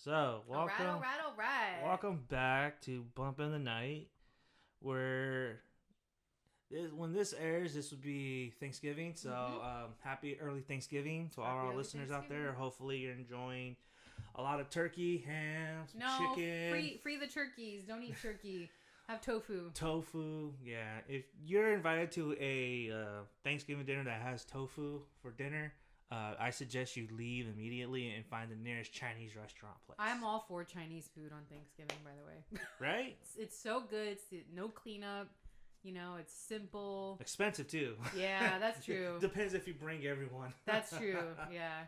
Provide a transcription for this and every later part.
So, welcome, All right. welcome back to Bump in the Night, where when this airs, this would be Thanksgiving. So, happy early Thanksgiving to all Happy our early listeners out there. Thanksgiving. Hopefully, you're enjoying a lot of turkey, ham, some No, chicken, free the turkeys. Don't eat turkey. Have tofu. tofu. Yeah, if you're invited to a Thanksgiving dinner that has tofu for dinner, I suggest you leave immediately and find the nearest Chinese restaurant place. I'm all for Chinese food on Thanksgiving, by the way. Right? It's so good. It's no cleanup. You know, it's simple. Expensive too. Yeah, that's true. Depends if you bring everyone. That's true. Yeah.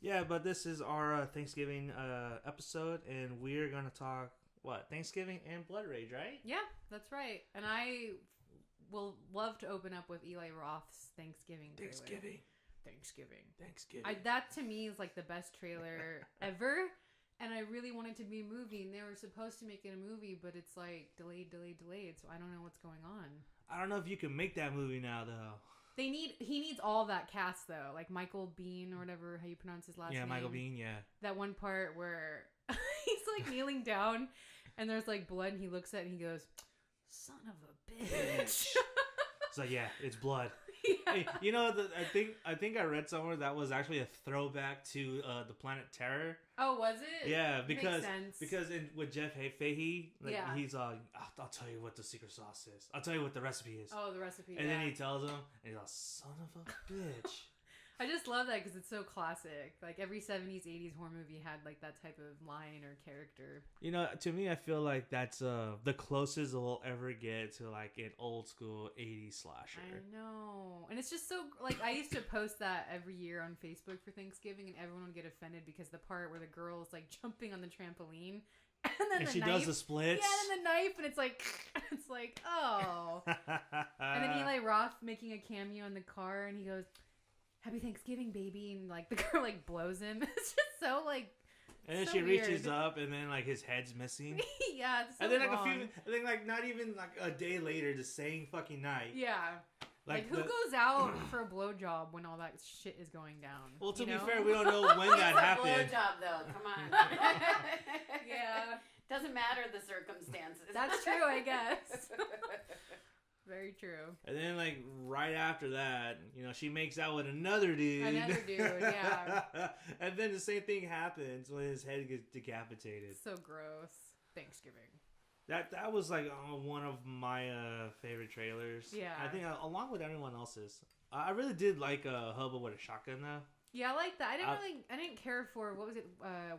Yeah, but this is our Thanksgiving episode, and we're gonna talk Thanksgiving and blood rage, right? Yeah, that's right. And I will love to open up with Eli Roth's Thanksgiving trailer. Thanksgiving. That to me is like the best trailer ever. And I really want it to be a movie. And they were supposed to make it a movie, but it's like delayed. So I don't know what's going on. I don't know if you can make that movie now, though. He needs all that cast though, like Michael Bean or whatever how you pronounce his last name. Yeah, Michael Bean. Yeah. That one part where he's like kneeling down, and there's like blood, and he looks at it and he goes, "Son of a bitch." So yeah, it's blood. Yeah. Hey, you know, I think I read somewhere that was actually a throwback to the Planet Terror. Oh, was it? Yeah, because Makes sense. with Jeff Fahey, like, yeah. he's I'll tell you what the secret sauce is. I'll tell you what the recipe is. Oh, the recipe. And then he tells him, and he's like, "Son of a bitch." I just love that because it's so classic. Like every 70s, 80s horror movie had like that type of line or character. You know, to me, I feel like that's the closest we'll ever get to like an old school 80s slasher. I know. And it's just so, like, I used to post that every year on Facebook for Thanksgiving, and everyone would get offended because the part where the girl is like jumping on the trampoline. And then and the she knife, does the splits. Yeah, and the knife, and it's like, oh. And then Eli Roth making a cameo in the car, and he goes, "Happy Thanksgiving, baby," and like the girl like blows him. It's just so like. And then so she weird. reaches up, and then like his head's missing. Yeah, it's so and then like wrong. and then like not even like a day later, the same fucking night. Yeah. Like who goes out for a blowjob when all that shit is going down? Well, to be fair, we don't know when that happened. Blowjob though, come on. Yeah. Doesn't matter the circumstances. That's true, I guess. Very true. And then, like, right after that, you know, she makes out with another dude. Yeah. And then the same thing happens when his head gets decapitated. So gross. Thanksgiving. That was, like, one of my favorite trailers. Yeah. I think, along with everyone else's. I really did like Hubba with a shotgun, though. Yeah, I like that. I didn't care for, what was it,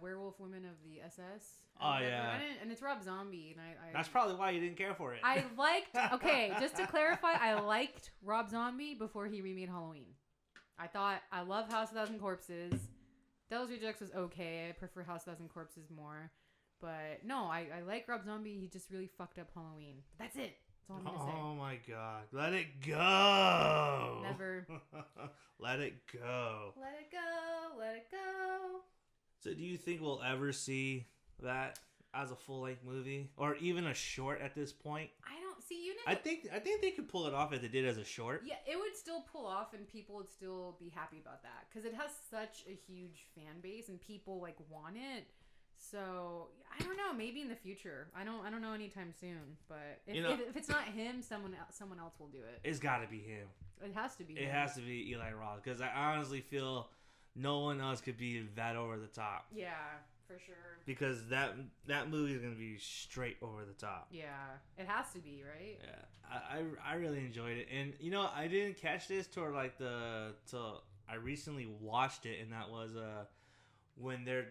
Werewolf Women of the SS? Oh, yeah. And it's Rob Zombie. And I That's probably why you didn't care for it. I liked, okay, just to clarify, I liked Rob Zombie before he remade Halloween. I love House of 1,000 Corpses. Devil's Rejects was okay. I prefer House of 1,000 Corpses more. But no, I like Rob Zombie. He just really fucked up Halloween. But that's it. That's all I'm going to say. Oh my god. Let it go. Never. Let it go. Let it go. Let it go. So do you think we'll ever see that as a full-length movie? Or even a short at this point? I don't see you know. I think they could pull it off if they did as a short. Yeah, it would still pull off and people would still be happy about that. Because it has such a huge fan base and people like want it. So I don't know. Maybe in the future. I don't know anytime soon. But if it's not him, someone else will do it. It's got to be him. It has to be. It has to be Eli Roth because I honestly feel no one else could be that over the top. Yeah, for sure. Because that movie is gonna be straight over the top. Yeah, it has to be, right? Yeah, I really enjoyed it, and you know I didn't catch this till I recently watched it, and that was when they're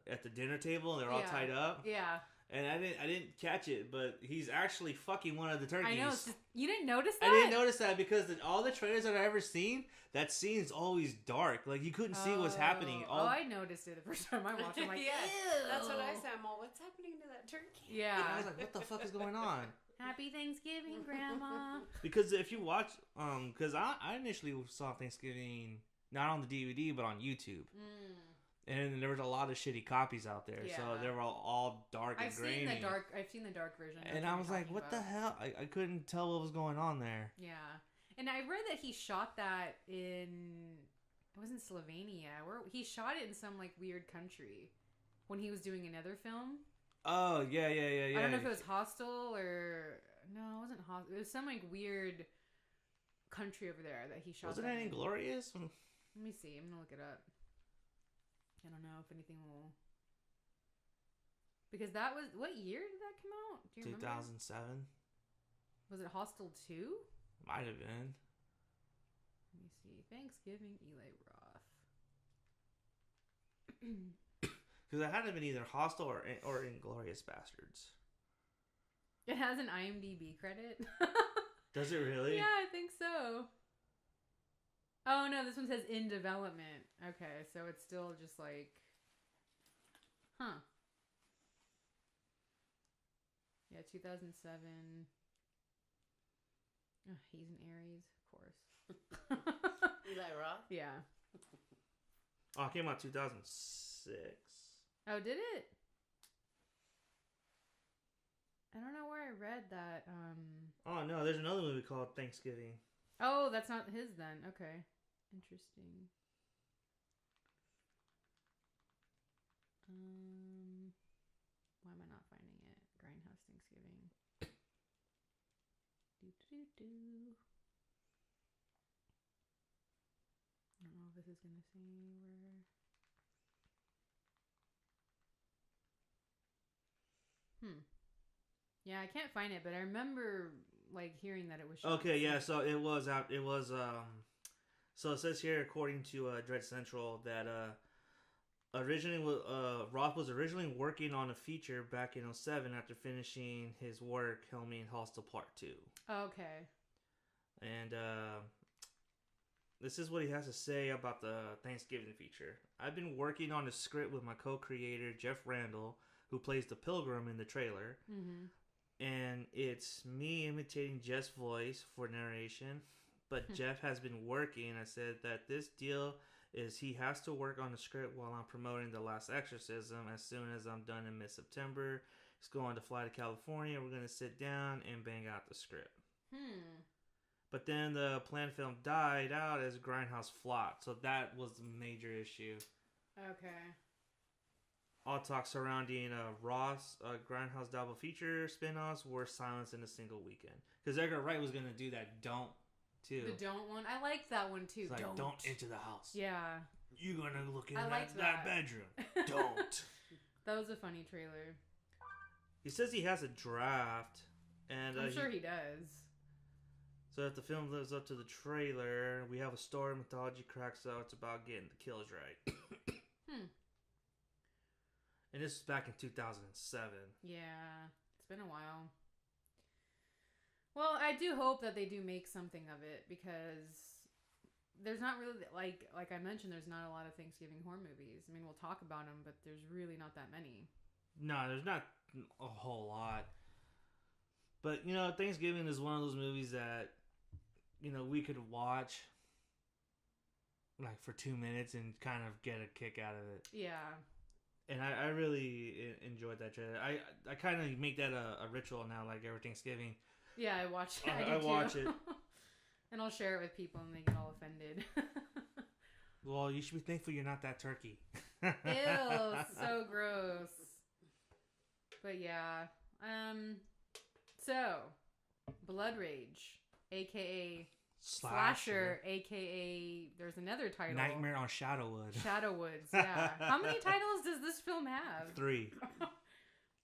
at the dinner table and they're all tied up. Yeah. And I didn't catch it, but he's actually fucking one of the turkeys. I know. You didn't notice that? I didn't notice that because all the trailers that I've ever seen, that scene's always dark. Like, you couldn't see what's happening. I noticed it the first time I watched it. I'm like, yeah, ew. That's what I said. I'm all, what's happening to that turkey? Yeah. I was like, what the fuck is going on? Happy Thanksgiving, Grandma. Because if you watch, because I initially saw Thanksgiving not on the DVD, but on YouTube. And there was a lot of shitty copies out there, so they were all dark and grainy. I've seen the dark version. And I was like, what the hell? I couldn't tell what was going on there. Yeah. And I read that he shot that it was in Slovenia, where he shot it in some like weird country. when he was doing another film. Oh, yeah. I don't know if it was Hostel or... No, it wasn't Hostel. It was some, like, weird country over there that he shot. Wasn't it Inglorious? Let me see. I'm going to look it up. I don't know if anything will... Because that was... What year did that come out? Do you remember? 2007. Was it Hostel 2? Might have been. Let me see. Thanksgiving, Eli Roth. Because it had to been either Hostel or Inglorious Bastards. It has an IMDb credit. Does it really? Yeah, I think so. Oh, no, this one says in development. Okay, so it's still just like... Huh. Yeah, 2007. Oh, he's an Aries, of course. Eli Roth? Yeah. Oh, it came out 2006. Oh, did it? I don't know where I read that. Oh, no, there's another movie called Thanksgiving. Oh, that's not his then. Okay. Interesting. Why am I not finding it? Grindhouse Thanksgiving. Do. I don't know if this is gonna say where. Yeah, I can't find it, but I remember like hearing that it was shot. Okay, yeah, so it was out. It was So it says here, according to Dread Central, that originally Roth was originally working on a feature back in 2007 after finishing his work filming Hostel Part 2. Okay. And this is what he has to say about the Thanksgiving feature. I've been working on a script with my co-creator, Jeff Randall, who plays the Pilgrim in the trailer. Mm-hmm. And it's me imitating Jeff's voice for narration. But Jeff has been working. I said that this deal is he has to work on the script while I'm promoting The Last Exorcism. As soon as I'm done in mid-September, he's going to fly to California. We're going to sit down and bang out the script. But then the planned film died out as Grindhouse flopped. So that was the major issue. Okay. All talks surrounding Ross, Grindhouse double feature spin-offs were silenced in a single weekend. Because Edgar Wright was going to do that Don't, too. The Don't one? I like that one, too. It's like, don't enter the house. Yeah. You're going to look in that bedroom. Don't. That was a funny trailer. He says he has a draft. And I'm sure he does. So if the film lives up to the trailer, we have a story mythology cracks out. It's about getting the kills right. And this was back in 2007. Yeah, it's been a while. Well, I do hope that they do make something of it because there's not really, like I mentioned, there's not a lot of Thanksgiving horror movies. I mean, we'll talk about them, but there's really not that many. No, there's not a whole lot. But, you know, Thanksgiving is one of those movies that, you know, we could watch like for 2 minutes and kind of get a kick out of it. Yeah. And I really enjoyed that trailer. I kind of make that a ritual now, like every Thanksgiving. Yeah, I watch it. I watch it. And I'll share it with people and they get all offended. Well, you should be thankful you're not that turkey. Ew, so gross. But yeah. So, Blood Rage, a.k.a. Slasher, a.k.a. there's another title. Nightmare on Shadowwood. Shadowwoods, yeah. How many titles does this film have? 3.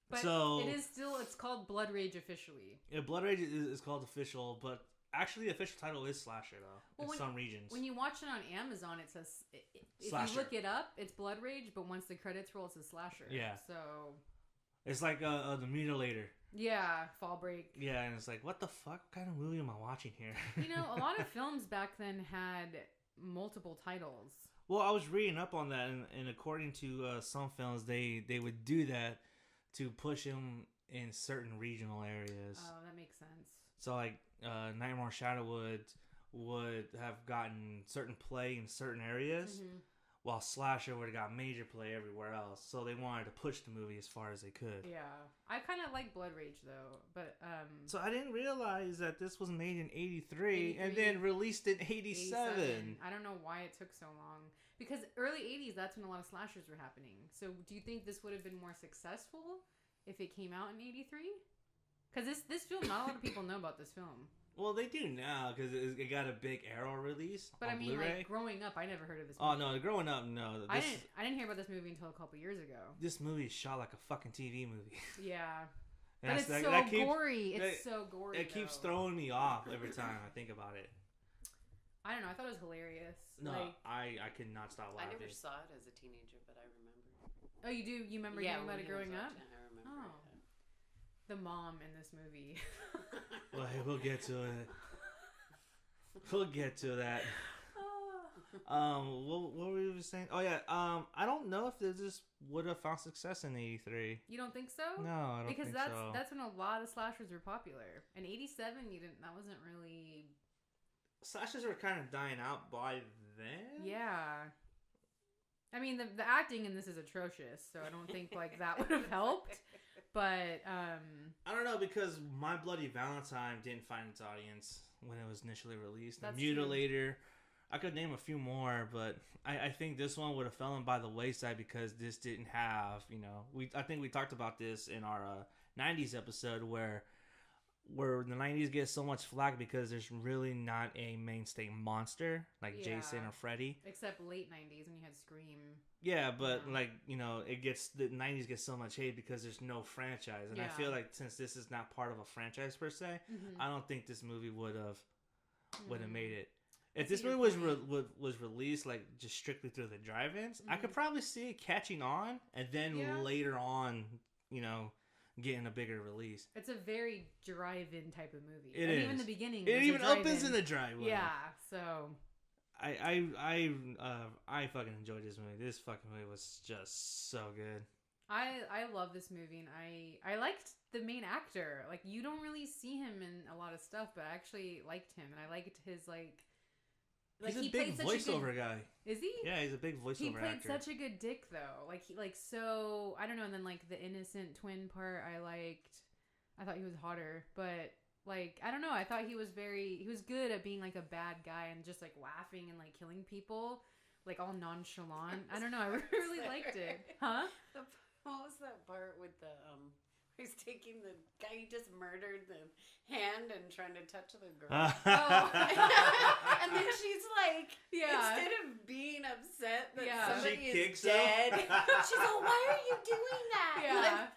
But so, it's called Blood Rage officially. Yeah, Blood Rage is called official, but actually the official title is Slasher, though, in some regions. When you watch it on Amazon, it says, if Slasher. you look it up, it's Blood Rage, but once the credits roll, it says Slasher. Yeah. So... It's like the Mutilator. Yeah, Fall Break. Yeah, and it's like, what the fuck? What kind of movie am I watching here? You know, a lot of films back then had multiple titles. Well, I was reading up on that, and according to some films, they would do that to push them in certain regional areas. Oh, that makes sense. So, like, Nightmare on Shadowwood would have gotten certain play in certain areas, while slasher would have got major play everywhere else. So they wanted to push the movie as far as they could. Yeah, I kind of like Blood Rage though, but So I didn't realize that this was made in '83 and then released in '87. I don't know why it took so long. Because early 80s, that's when a lot of slashers were happening. So do you think this would have been more successful if it came out in 83? Because this film, not a lot of people know about this film. Well, they do now because it got a big Arrow release. But on I mean, Blu-ray. like, growing up, I never heard of this movie. Oh, no, growing up, no. I didn't hear about this movie until a couple years ago. This movie is shot like a fucking TV movie. Yeah. And but it's so gory. It's so gory. It keeps throwing me off every time I think about it. I don't know. I thought it was hilarious. No, like, I could not stop laughing. I never saw it as a teenager, but I remember. Oh, you do? You remember hearing about it growing up? I remember. Oh. The mom in this movie. Well, hey, we'll get to it. We'll get to that. What were we saying? Oh yeah. I don't know if this would have found success in '83. You don't think so? No, I don't because think so. that's when a lot of slashers were popular. In '87, you didn't. That wasn't really. Slashers were kind of dying out by then. Yeah. I mean, the acting in this is atrocious, so I don't think like that would have helped. But I don't know, because My Bloody Valentine didn't find its audience when it was initially released. That's The Mutilator. I could name a few more, but I think this one would have fallen by the wayside because this didn't have, I think we talked about this in our 90s episode where the 90s get so much flack because there's really not a mainstay monster like Jason or Freddy. Except late 90s when you had Scream. Yeah, but the 90s get so much hate because there's no franchise. And I feel like since this is not part of a franchise per se, I don't think this movie would have made it. If this movie was released like just strictly through the drive-ins, I could probably see it catching on and then later on, getting a bigger release. It's a very drive-in type of movie. It is. Even the beginning. It even opens in the drive-in. Yeah, so I fucking enjoyed this movie. This fucking movie was just so good. I love this movie, and I liked the main actor. Like, you don't really see him in a lot of stuff, but I actually liked him, and I liked his he's a big voiceover guy. Is he? Yeah, he's a big voiceover actor. He played such a good dick, though. So I don't know. And then the innocent twin part, I liked. I thought he was hotter, but I don't know. I thought he was good at being like a bad guy and just laughing and killing people, all nonchalant. I don't know. I really liked it. Huh? What was that part with the he's taking the guy he just murdered the hand and trying to touch the girl. And then she's instead of being upset that somebody is dead, she's like, why are you doing that? Yeah.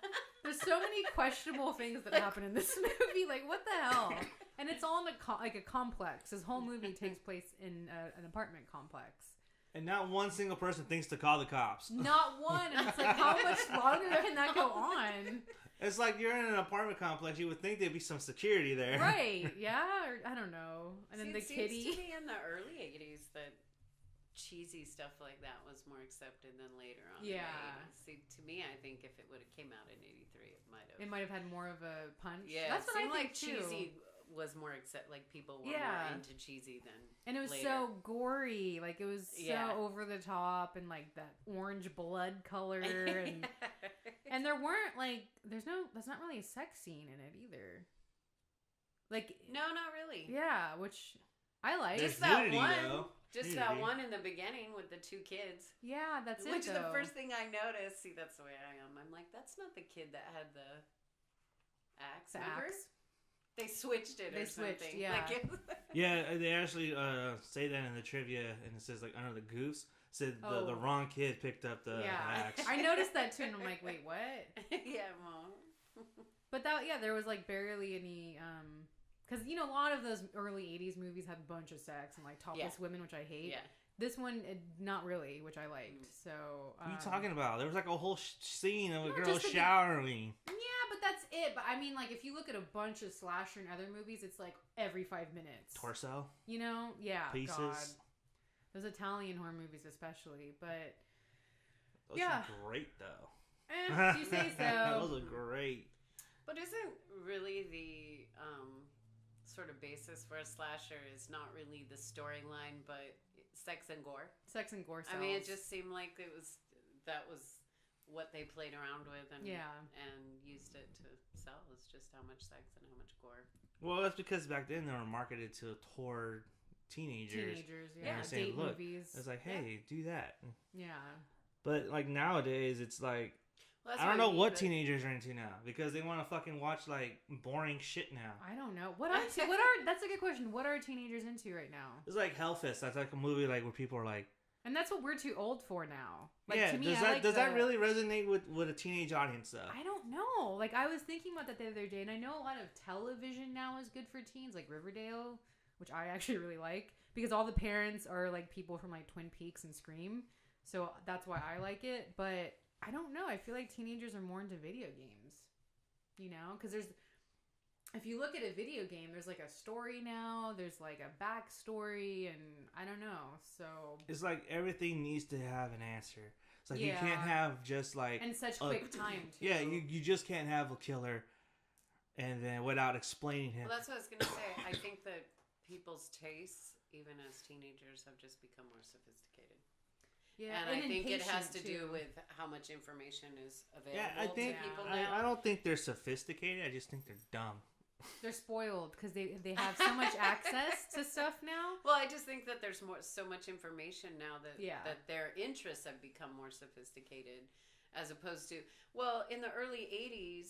There's so many questionable things that happen in this movie. What the hell? And it's all in a complex. This whole movie takes place in an apartment complex. And not one single person thinks to call the cops. Not one. And it's how much longer can that go on? It's like you're in an apartment complex. You would think there'd be some security there. Right. Yeah. Or, I don't know. And then the kitty. It seems to me in the early 80s that cheesy stuff like that was more accepted than later on. Yeah. See, to me, I think if it would have came out in 83, it might have had more of a punch. Yeah. That's what I think cheesy was more people were more into cheesy than and it was later. So gory, it was so over the top and that orange blood color and and there weren't there's not really a sex scene in it either. No, not really. Yeah, which I like. Just that one. Just that one in the beginning with the two kids. Yeah, that's it. Which is the first thing I noticed. See, that's the way I am. I'm like, that's not the kid that had the axe. The axe. They switched it or something. Yeah. Yeah, they actually say that in the trivia, and it says under the goose, said the wrong kid picked up the axe. I noticed that too, and I'm like, wait, what? Yeah, Mom. But there was barely any, because a lot of those early 80s movies had a bunch of sex and topless women, which I hate. Yeah. This one, not really, which I liked. So. What are you talking about? There was a whole scene of a girl showering. Yeah, but that's it. But I mean, if you look at a bunch of slasher and other movies, it's every 5 minutes. Torso. Yeah. Pieces. God. Those Italian horror movies, especially, but. Those are great, though. You say so. Those are great. But isn't really the sort of basis for a slasher is not really the storyline, but Sex and gore. Sex and gore sells. I mean, it just seemed like that was what they played around with and used it to sell. Is just how much sex and how much gore. Well, that's because back then they were marketed toward teenagers. Yeah. Saying, date movies. It's like, hey, do that. Yeah. But like nowadays, it's like, well, I don't know what teenagers are into now because they want to fucking watch like boring shit now. I don't know. That's a good question. What are teenagers into right now? It's like Hellfest. That's like a movie like where people are like, and that's what we're too old for now. Like, yeah, to me, does that really resonate with a teenage audience though? I don't know. Like, I was thinking about that the other day, and I know a lot of television now is good for teens, like Riverdale, which I actually really like because all the parents are like people from like Twin Peaks and Scream, so that's why I like it. But I don't know. I feel like teenagers are more into video games, you know, because if you look at a video game, there's like a story now, there's like a backstory, and I don't know. So it's like everything needs to have an answer. It's like you can't have just like and such quick time too. Yeah, you just can't have a killer and then without explaining him. Well, that's what I was gonna say. I think that people's tastes, even as teenagers, have just become more sophisticated. Yeah, and I think it has to do with how much information is available to people now. I don't think they're sophisticated. I just think they're dumb. They're spoiled because they have so much access to stuff now. Well, I just think that there's so much information now that their interests have become more sophisticated, as opposed to in the early 80s,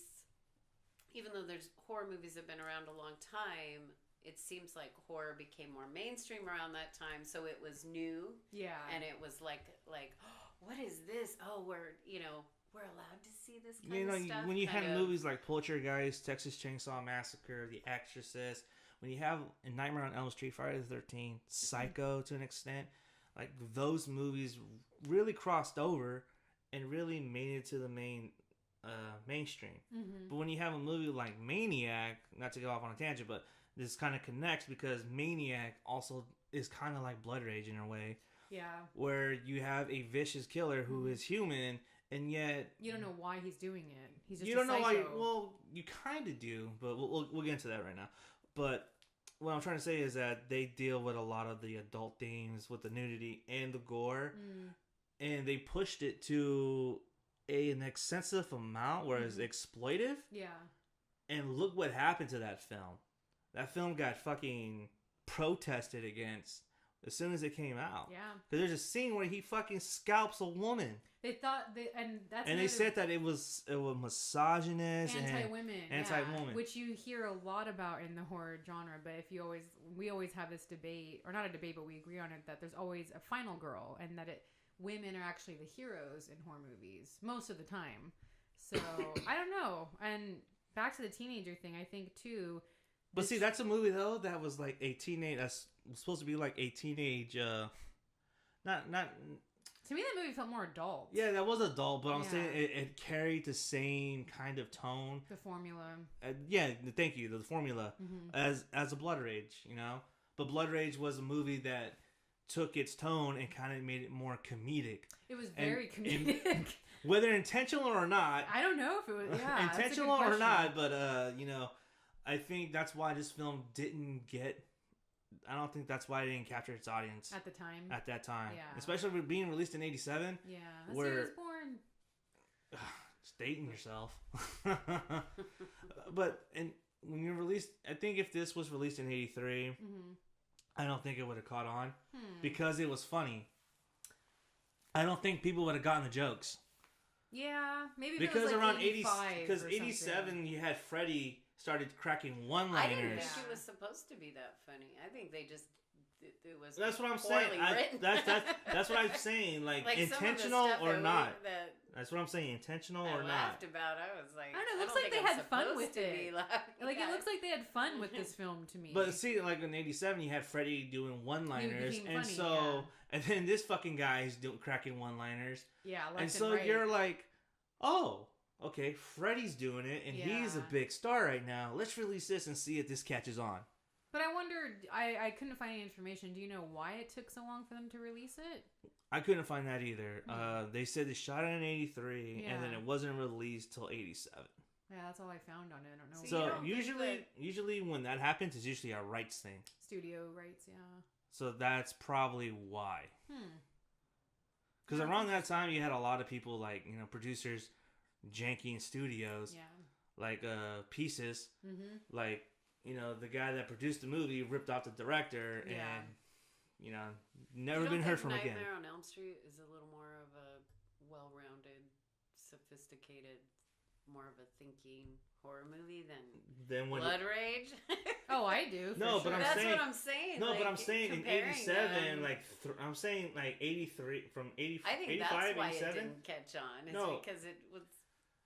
even though there's horror movies have been around a long time, it seems like horror became more mainstream around that time. So it was new, and it was like oh, what is this? Oh, we're allowed to see this kind of stuff. When you have movies like Poltergeist, Texas Chainsaw Massacre, The Exorcist, when you have Nightmare on Elm Street, Friday the 13th, Psycho to an extent, like those movies really crossed over and really made it to the mainstream. Mm-hmm. But when you have a movie like Maniac, not to go off on a tangent, but this kind of connects because Maniac also is kind of like Blood Rage in a way. Yeah. Where you have a vicious killer who is human. And yet you don't know why he's doing it. He's just you don't know why. Well, you kind of do, but we'll get into that right now. But what I'm trying to say is that they deal with a lot of the adult themes with the nudity and the gore, and they pushed it to an excessive amount where it's exploitive. Yeah. And look what happened to that film. That film got fucking protested against as soon as it came out. Yeah. Because there's a scene where he fucking scalps a woman. They thought they said that it was misogynist, anti-woman, which you hear a lot about in the horror genre. But we always have this debate, or not a debate, but we agree on it that there's always a final girl, and that women are actually the heroes in horror movies most of the time. So I don't know. And back to the teenager thing, I think too. But see, that's a movie though that was like a teenage. That's supposed to be like a teenage. Not. To me, that movie felt more adult. Yeah, that was adult, but I'm saying it carried the same kind of tone. The formula. Thank you. The formula as a Blood Rage, you know. But Blood Rage was a movie that took its tone and kind of made it more comedic. It was very comedic. Whether intentional or not. I don't know if it was intentional or not, but I think that's why this film didn't get. I don't think that's why it didn't capture its audience at the time. At that time, yeah. Especially with being released in '87. Yeah, that's when it was born. Just dating yourself. But when you're released, I think if this was released in '83, I don't think it would have caught on because it was funny. I don't think people would have gotten the jokes. Yeah, maybe because it was like around 85 because '87 you had Freddy started cracking one-liners. I didn't think it was supposed to be that funny. I think they just it was. That's what I'm saying. That's what I'm saying. Like intentional or not. That's what I'm saying. Intentional or not. I laughed about. I was like, I don't know. It looks like they had fun with it. It looks like they had fun with this film to me. But see, like in '87, you had Freddy doing one-liners, and then this fucking guy is cracking one-liners. Yeah, and so you're like, oh. Okay, Freddy's doing it, and he's a big star right now. Let's release this and see if this catches on. But I wondered, I couldn't find any information. Do you know why it took so long for them to release it? I couldn't find that either. They said they shot it in '83, and then it wasn't released till '87. Yeah, that's all I found on it. I don't know. So usually when that happens, it's usually a rights thing. Studio rights, yeah. So that's probably why. Because around that time, you had a lot of people like, you know, producers janking studios. Yeah. Like Pieces. Like, you know, the guy that produced the movie ripped off the director and, you know, never been heard from again. Nightmare on Elm Street is a little more of a well-rounded, sophisticated, more of a thinking horror movie than Blood Rage. Oh, I do. No, but that's what I'm saying. No, like, but I'm saying in '87, like I'm saying like '83 from '80. I think 85, that's why 87? it didn't catch on. No, because it was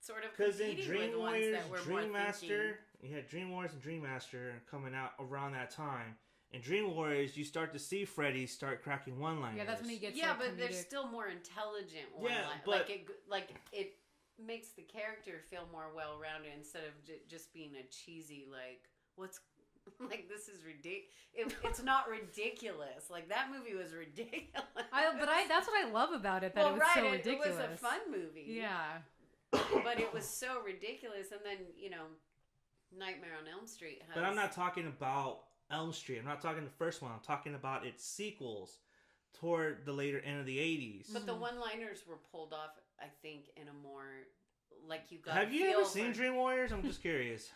sort of because in competing Dream with ones Warriors, that were Dream more Master, thinking. you had Dream Warriors and Dream Master coming out around that time. In Dream Warriors, you start to see Freddy start cracking one-liners. Yeah, that's when he gets. Yeah, like, but comedic. they're still more intelligent. Yeah, but like it makes the character feel more well-rounded instead of just being a cheesy what's like this is ridiculous. It's not ridiculous. Like that movie was ridiculous. That's what I love about it. That it was so ridiculous. It was a fun movie. Yeah. But it was so ridiculous, and then Nightmare on Elm Street has. But I'm not talking about Elm Street. I'm not talking the first one. I'm talking about its sequels toward the later end of the 80s. But the one-liners were pulled off, I think, in a more you got. Have you ever seen Dream Warriors? I'm just curious.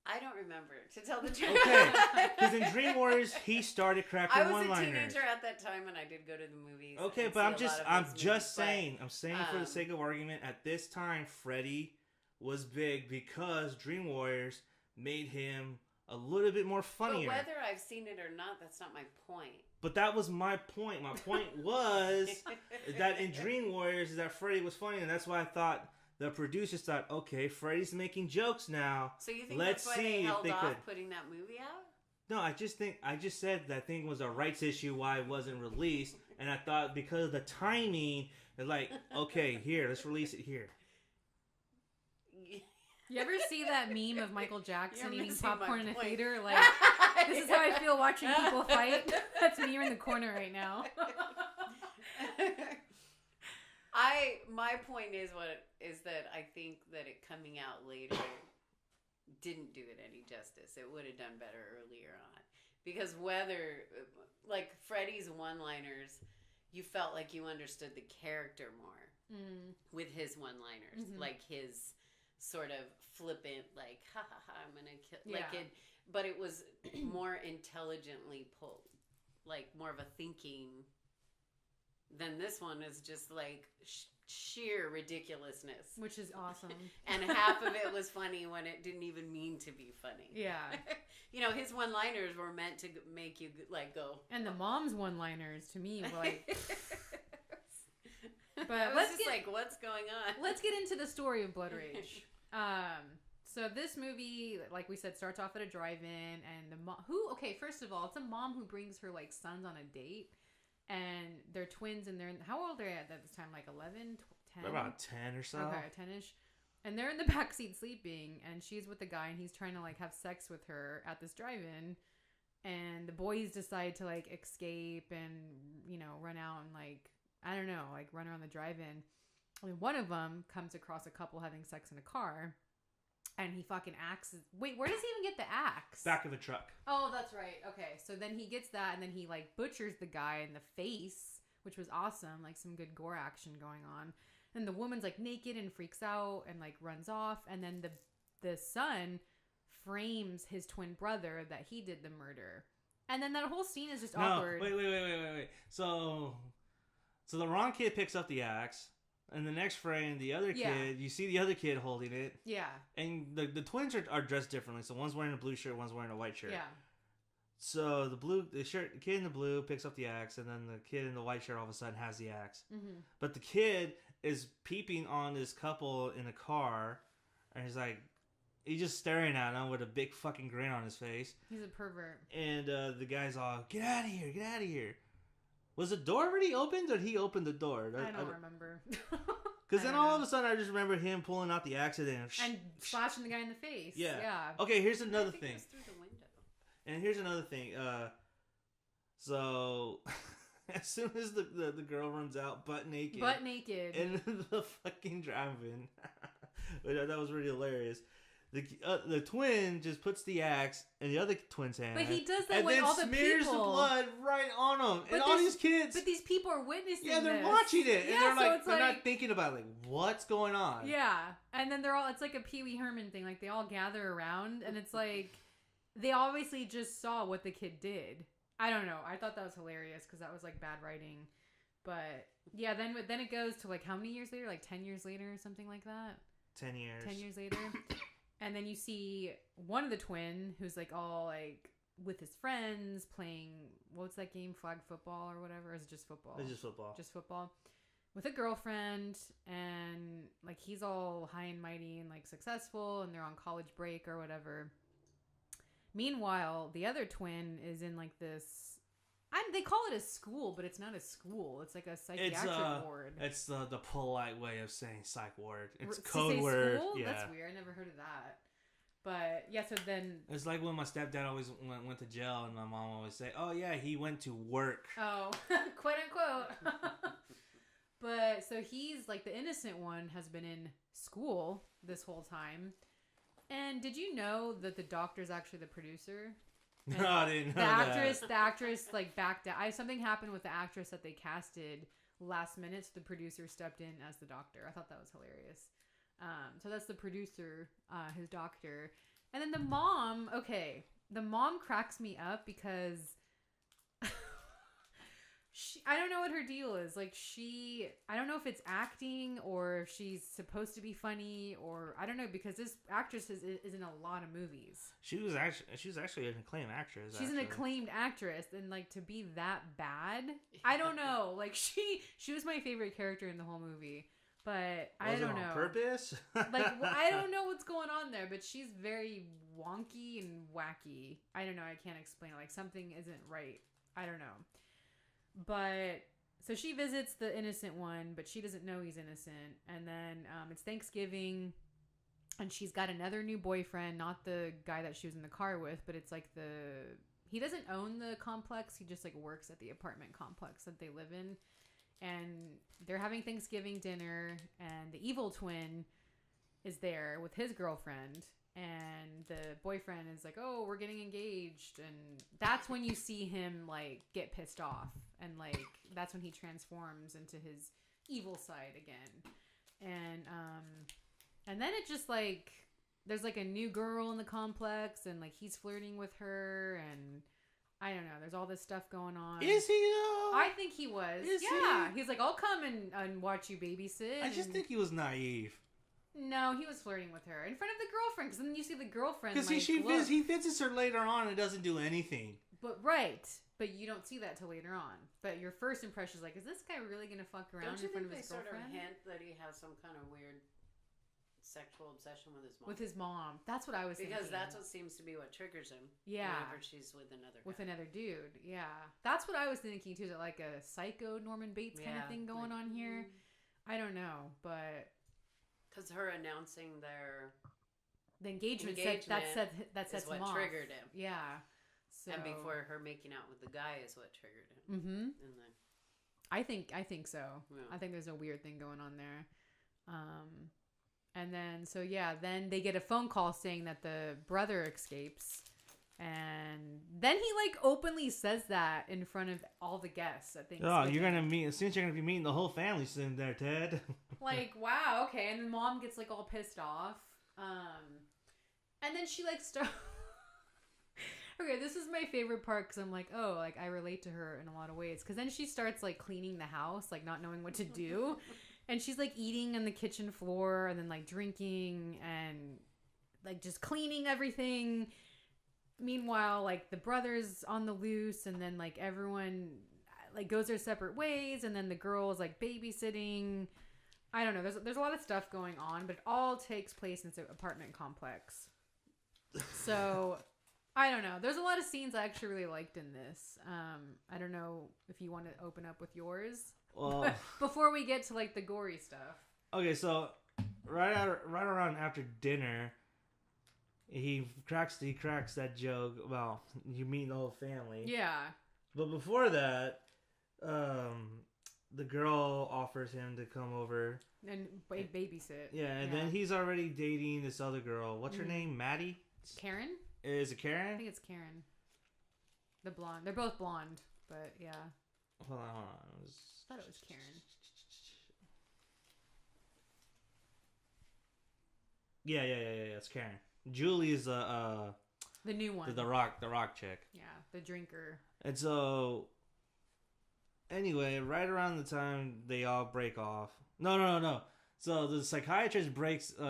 I don't remember, to tell the truth. Okay, because in Dream Warriors, he started cracking one-liners. I was a teenager at that time, and I did go to the movies. Okay, but I'm just saying for the sake of argument, at this time, Freddy was big because Dream Warriors made him a little bit more funnier. But whether I've seen it or not, that's not my point. But that was my point. My point was that in Dream Warriors, is that Freddy was funny, and that's why I thought. The producers thought, okay, Freddy's making jokes now. So you think Let's that's why see they held if they off could putting that movie out? No, I just said that thing was a rights issue why it wasn't released, and I thought because of the timing, like, okay, here, let's release it here. You ever see that meme of Michael Jackson eating popcorn in a theater? Like, this is Yeah. how I feel watching people fight. That's me in the corner right now. My point is that I think that it coming out later didn't do it any justice. It would have done better earlier on. Because like Freddy's one-liners, you felt like you understood the character more with his one-liners. Mm-hmm. Like his sort of flippant, like, ha ha ha, I'm gonna kill, like it, but it was more intelligently pulled, like more of a thinking. Then this one is just like sheer ridiculousness, which is awesome. And half of it was funny when it didn't even mean to be funny. Yeah, his one-liners were meant to make you like go. And the mom's one-liners to me were like. But what's going on? Let's get into the story of Blood Rage. So this movie, like we said, starts off at a drive-in, and the mom first of all, it's a mom who brings her like sons on a date. And they're twins, and how old are they at this time? Like 11, 10? About 10 or so. Okay, 10-ish. And they're in the backseat sleeping, and she's with the guy, and he's trying to, like, have sex with her at this drive-in. And the boys decide to, like, escape and, run out and, like, I don't know, like, run around the drive-in. And one of them comes across a couple having sex in a car. And he fucking axes. Wait, where does he even get the axe? Back of the truck. Oh, that's right. Okay, so then he gets that, and then he like butchers the guy in the face, which was awesome. Like some good gore action going on. And the woman's like naked and freaks out and like runs off. And then the son frames his twin brother that he did the murder. And then that whole scene is just awkward. Wait. So the wrong kid picks up the axe. And the next frame, the other kid, you see the other kid holding it. Yeah. And the twins are dressed differently. So one's wearing a blue shirt, one's wearing a white shirt. Yeah. So the kid in the blue picks up the axe, and then the kid in the white shirt all of a sudden has the axe. Mm-hmm. But the kid is peeping on this couple in a car, and he's just staring at them with a big fucking grin on his face. He's a pervert. And the guy's all, get out of here, get out of here. Was the door already opened, or did he open the door? I don't remember. Because then all of a sudden, I just remember him pulling out the accident and slashing the guy in the face. Yeah. Okay, here's another thing. It was through the window. And here's another thing. So as soon as the girl runs out butt naked, in the fucking drive-in, that was really hilarious. the twin just puts the axe in the other twin's hand. But he does that with all the people. And then smears the blood right on them. But and all these kids... But these people are witnessing Yeah, they're this. watching it. Yeah, and they're not thinking about, like, what's going on? Yeah. And then they're all... It's like a Pee Wee Herman thing. Like, they all gather around. And it's like... They obviously just saw what the kid did. I don't know. I thought that was hilarious because that was, like, bad writing. But, yeah, then it goes to, like, how many years later? Like, 10 years later or something like that? 10 years. 10 years later. And then you see one of the twin who's like all like with his friends playing, what's that game? Flag football or whatever? Or is it just football? It's just football. Just football. With a girlfriend, and like he's all high and mighty and like successful, and they're on college break or whatever. Meanwhile, the other twin is in like this... they call it a school, but it's not a school. It's like a psychiatric ward. It's the polite way of saying psych ward. It's code word. School? Yeah. That's weird. I never heard of that. But yeah, so then it's like when my stepdad always went to jail, and my mom always say, "Oh yeah, he went to work." Oh, quote unquote. But so he's like the innocent one has been in school this whole time. And did you know that the doctor's actually the producer? And no, I didn't know that. The actress like backed out. Something happened with the actress that they casted last minute, so the producer stepped in as the doctor. I thought that was hilarious. So that's the producer, his doctor. And then the mom, the mom cracks me up because I don't know what her deal is. Like I don't know if it's acting or if she's supposed to be funny or I don't know, because this actress is in a lot of movies. She was actually an acclaimed actress. She's an acclaimed actress, and like to be that bad, I don't know. Like she was my favorite character in the whole movie. But I don't know. On purpose? I don't know what's going on there, but she's very wonky and wacky. I don't know. I can't explain it. Like something isn't right. I don't know. But so she visits the innocent one, but she doesn't know he's innocent. And then it's Thanksgiving, and she's got another new boyfriend, not the guy that she was in the car with, but it's like he doesn't own the complex. He just like works at the apartment complex that they live in. And they're having Thanksgiving dinner, and the evil twin is there with his girlfriend, and the boyfriend is like, "Oh, we're getting engaged," and that's when you see him like get pissed off, and like that's when he transforms into his evil side again, and then it just like there's like a new girl in the complex, and like he's flirting with her, and I don't know. There's all this stuff going on. Is he though? I think he was. Yeah. He's like, I'll come and watch you babysit. I just think he was naive. No, he was flirting with her in front of the girlfriend. Because then you see the girlfriend. Because he visits her later on and doesn't do anything. But you don't see that till later on. But your first impression is like, is this guy really gonna fuck around in front of his girlfriend? Don't you think they sort of hint that he has some kind of weird sexual obsession with his mom? With his mom. That's what I was thinking. Because that's what seems to be what triggers him. Yeah. Whenever she's with another guy. With another dude. Yeah. That's what I was thinking too. Is it like a psycho Norman Bates kind of thing going on here? I don't know, but because her announcing the engagement sets what him off. Triggered him. Yeah. So, and before her making out with the guy is what triggered him. Mm-hmm. And then I think so. Yeah. I think there's a weird thing going on there. And then, so yeah, then they get a phone call saying that the brother escapes. And then he like openly says that in front of all the guests at Thanksgiving. Oh, you're going to meet, since you're going to be meeting the whole family soon there, Ted. Like, wow, okay. And then mom gets like all pissed off. And then she like starts... Okay, this is my favorite part because I'm like, oh, like I relate to her in a lot of ways. Because then she starts like cleaning the house, like not knowing what to do. And she's like eating on the kitchen floor and then like drinking and like just cleaning everything. Meanwhile, like the brother's on the loose and then like everyone like goes their separate ways. And then the girl is like babysitting. I don't know. There's a lot of stuff going on, but it all takes place in this apartment complex. So I don't know. There's a lot of scenes I actually really liked in this. I don't know if you want to open up with yours. Well, before we get to like the gory stuff. Okay, so right around after dinner, he cracks that joke about you meeting the whole family. Yeah. But before that, the girl offers him to come over and babysit. Yeah, and then he's already dating this other girl. What's her name? Maddie? Karen? Is it Karen? I think it's Karen. The blonde. They're both blonde, but yeah. Hold on. I thought it was Karen. Yeah. It's Karen. Julie is the new one. The rock chick. Yeah, the drinker. And so, anyway, right around the time they all break off. No. So the psychiatrist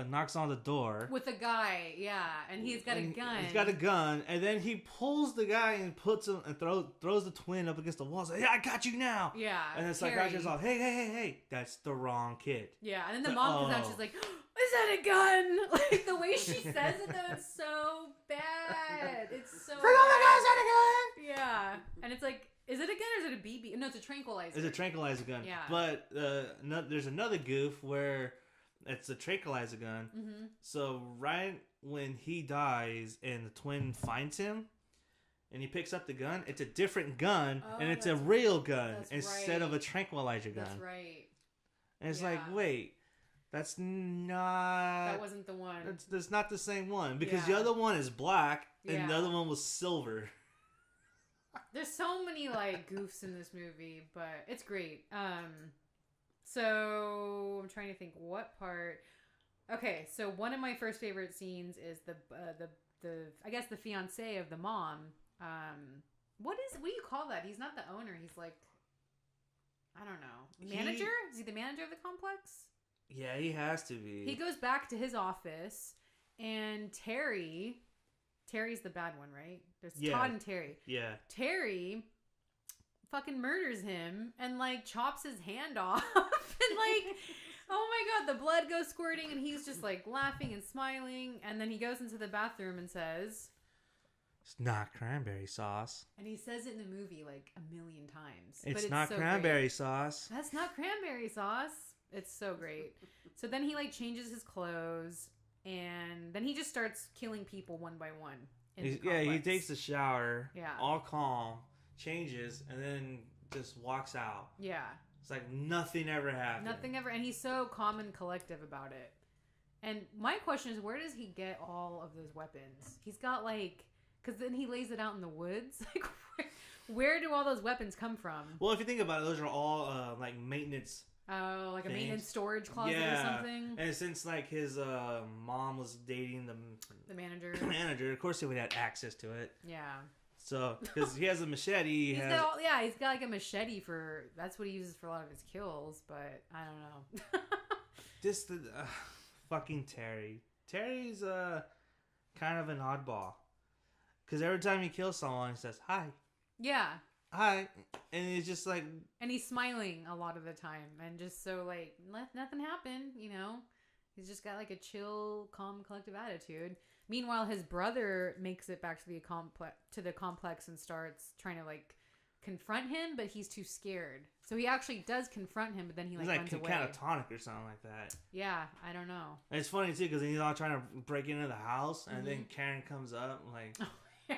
knocks on the door with a guy, yeah, and he's got a gun. He's got a gun, and then he pulls the guy and puts him and throws the twin up against the wall. Says, "Yeah, I got you now." Yeah, and the psychiatrist's all, "Hey, that's the wrong kid." Yeah, and then the mom comes out. She's like, "Is that a gun?" Like the way she says it, though, it's so bad. It's so. Like, oh my God, is that a gun? Yeah, and it's like. Is it a gun or is it a BB? No, it's a tranquilizer. It's a tranquilizer gun. Yeah. But there's another goof where it's a tranquilizer gun. Mm-hmm. So right when he dies and the twin finds him and he picks up the gun, it's a different gun and it's a real gun instead of a tranquilizer gun. That's right. And it's like, wait, that's not... That wasn't the one. That's not the same one because the other one is black and the other one was silver. There's so many like goofs in this movie, but it's great. So I'm trying to think what part. Okay, so one of my first favorite scenes is the I guess the fiance of the mom. What do you call that? He's not the owner. He's like, I don't know, manager. Is he the manager of the complex? Yeah, he has to be. He goes back to his office, and Terry's the bad one, right? There's Todd and Terry. Yeah. Terry fucking murders him and like chops his hand off and like, oh my God, the blood goes squirting and he's just like laughing and smiling. And then he goes into the bathroom and says, "It's not cranberry sauce." And he says it in the movie like a million times. It's not so cranberry sauce. That's not cranberry sauce. It's so great. So then he like changes his clothes. And then he just starts killing people one by one. He takes a shower, yeah, all calm, changes, and then just walks out. Yeah. It's like nothing ever happened. Nothing ever. And he's so calm and collective about it. And my question is, where does he get all of those weapons? He's got like... Because then he lays it out in the woods. Like, where do all those weapons come from? Well, if you think about it, those are all like maintenance... Oh, like things. A maintenance storage closet or something? And since like his mom was dating the manager, of course he would have access to it. Yeah. So, because he has a machete. He's got like a machete for... That's what he uses for a lot of his kills, but I don't know. Fucking Terry. Terry's kind of an oddball. Because every time he kills someone, he says, "Hi." Yeah. Hi. And he's just like... And he's smiling a lot of the time. And just so like, nothing happened, you know? He's just got like a chill, calm, collective attitude. Meanwhile, his brother makes it back to the complex and starts trying to like confront him, but he's too scared. So he actually does confront him, but then he like runs away. He's like catatonic or something like that. Yeah, I don't know. And it's funny too, because he's all trying to break into the house, and then Karen comes up like... Oh, yeah.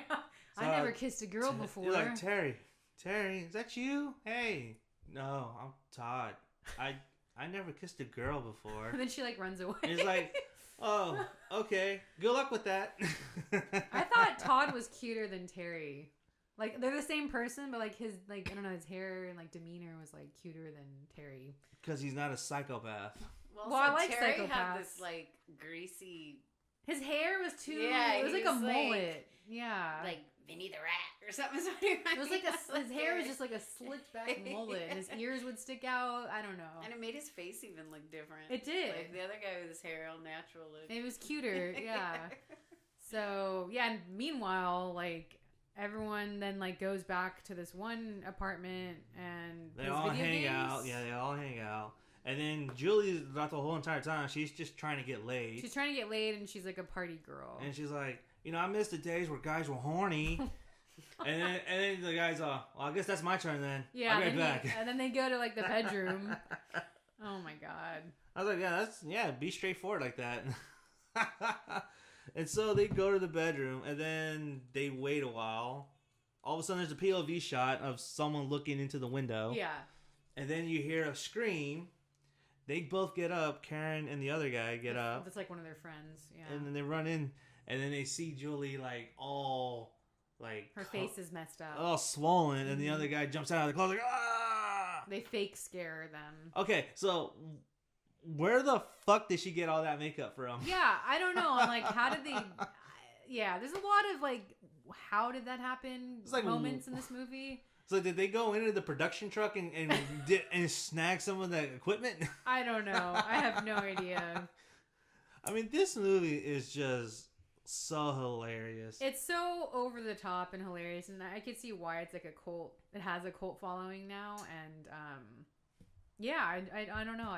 So I never kissed a girl before. You're like, Terry, is that you? Hey. No, I'm Todd. I never kissed a girl before. And then she like runs away. And he's like, "Oh, okay. Good luck with that." I thought Todd was cuter than Terry. Like they're the same person, but like his like I don't know, his hair and like demeanor was like cuter than Terry. Because he's not a psychopath. Well, I like Terry psychopaths. Had this like greasy. His hair was too. Yeah, it was like a mullet. Yeah, like Vinny the Rat or something. It was like his hair was just like a slicked back mullet, and his ears would stick out. I don't know. And it made his face even look different. It did. Like the other guy with his hair all natural look. It was cuter. Yeah. So yeah, and meanwhile, like everyone then like goes back to this one apartment and they all hang out. Yeah, they all hang out. And then Julie's not the whole entire time. She's just trying to get laid. She's trying to get laid, and she's like a party girl. And she's like, I miss the days where guys were horny. and then the guy's well, I guess that's my turn then. Yeah. I'll be right back. And then they go to like the bedroom. Oh my God. I was like, be straightforward like that. And so they go to the bedroom, and then they wait a while. All of a sudden, there's a POV shot of someone looking into the window. Yeah. and then you hear a scream. They both get up. Karen and the other guy get up. That's like one of their friends. Yeah. And then they run in, and then they see Julie like all like her face is messed up, all swollen, and the other guy jumps out of the closet like ah. They fake scare them. Okay, so where the fuck did she get all that makeup from? Yeah, I don't know. I'm like, how did they? Yeah, there's a lot of like, how did that happen? It's like moments in this movie. So did they go into the production truck and snag some of the equipment? I don't know. I have no idea. I mean, this movie is just so hilarious. It's so over the top and hilarious, and I can see why it's like a cult. It has a cult following now, and yeah, I don't know.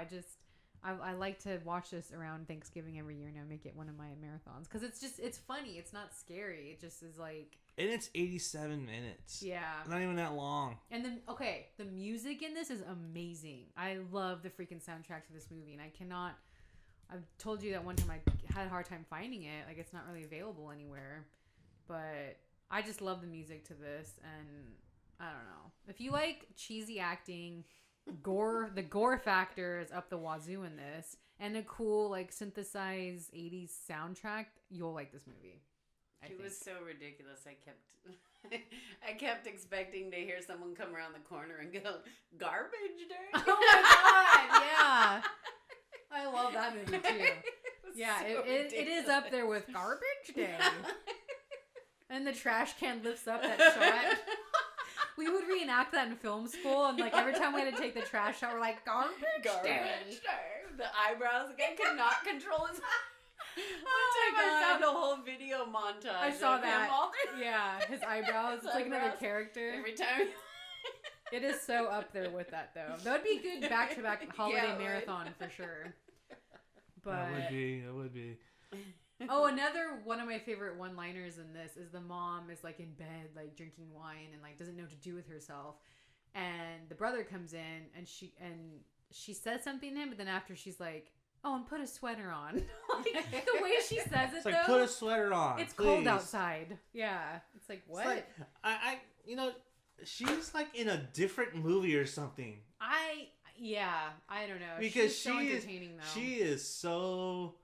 I like to watch this around Thanksgiving every year now. Make it one of my marathons because it's funny. It's not scary. It just is like. And it's 87 minutes. Yeah. Not even that long. And then, okay, the music in this is amazing. I love the freaking soundtrack to this movie. And I've told you that one time I had a hard time finding it. Like, it's not really available anywhere. But I just love the music to this. And I don't know. If you like cheesy acting, the gore factor is up the wazoo in this. And a cool, like, synthesized 80s soundtrack, you'll like this movie. It was so ridiculous. I kept expecting to hear someone come around the corner and go, "Garbage day." Oh my god! Yeah, I love that movie too. Yeah, so it is up there with Garbage Day. And the trash can lifts up that shot. We would reenact that in film school, and like every time we had to take the trash out, we're like, "Garbage Day." The eyebrows again could not control his. Oh my god! I found a whole video montage. I saw that. Yeah, his eyebrows. It's like another character. Every time. It is so up there with that, though. That would be good back-to-back holiday marathon for sure. But that would be. Oh, another one of my favorite one-liners in this is the mom is like in bed, like drinking wine and like doesn't know what to do with herself, and the brother comes in and she says something to him, but then after she's like, "Oh, and put a sweater on." Like, the way she says it, it's though. Like, put a sweater on. It's please. cold outside. Yeah. It's like, what? It's like, she's like in a different movie or something. I don't know. Because she's so entertaining, though.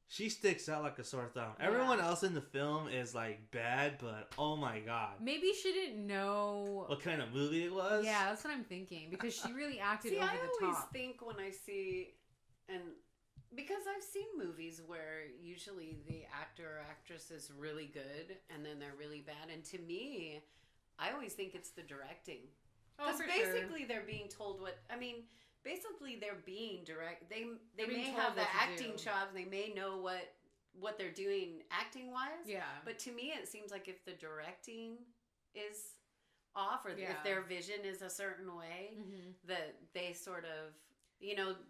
She sticks out like a sore thumb. Yeah. Everyone else in the film is like bad, but oh my god. Maybe she didn't know what kind of movie it was. Yeah, that's what I'm thinking. Because she really acted over the top. I always think when I see... And because I've seen movies where usually the actor or actress is really good and then they're really bad. And to me, I always think it's the directing. Because basically they're being told what... I mean, basically they're being direct. They may have the acting chops. They may know what they're doing acting-wise. Yeah. But to me, it seems like if the directing is off or if their vision is a certain way, that they sort of...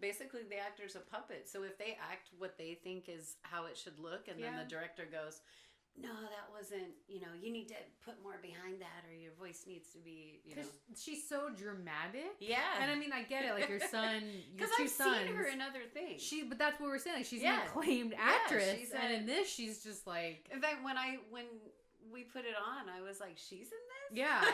basically the actor's a puppet. So if they act what they think is how it should look, and then the director goes, "No, that wasn't, you need to put more behind that, or your voice needs to be, She's so dramatic. Yeah. And I mean, I get it. Like your son, your two I've sons. seen her in other things. But that's what we're saying. Like, she's an acclaimed actress. And in this, she's just like... In fact, when we put it on, I was like, she's in this? Yeah.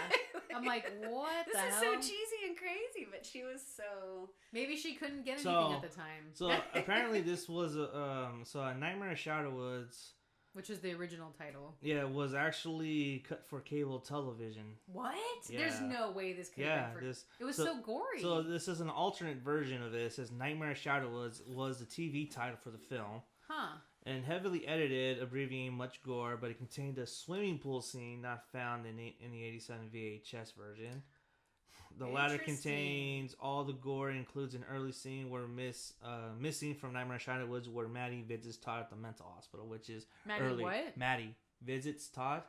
I'm like, what the hell? This is so cheesy and crazy, but she was so... Maybe she couldn't get anything at the time. So apparently this was a Nightmare of Shadowwoods, which is the original title. Yeah, was actually cut for cable television. What? Yeah. There's no way this could have been for... It was so gory. So this is an alternate version of it. It says Nightmare of Shadowwoods was the TV title for the film. Huh. And heavily edited, abbreviating much gore, but it contained a swimming pool scene not found in the 87 VHS version. The latter contains all the gore and includes an early scene where missing from Nightmare on Shadowwoods where Maddie visits Todd at the mental hospital, which is Maddie what? Maddie visits Todd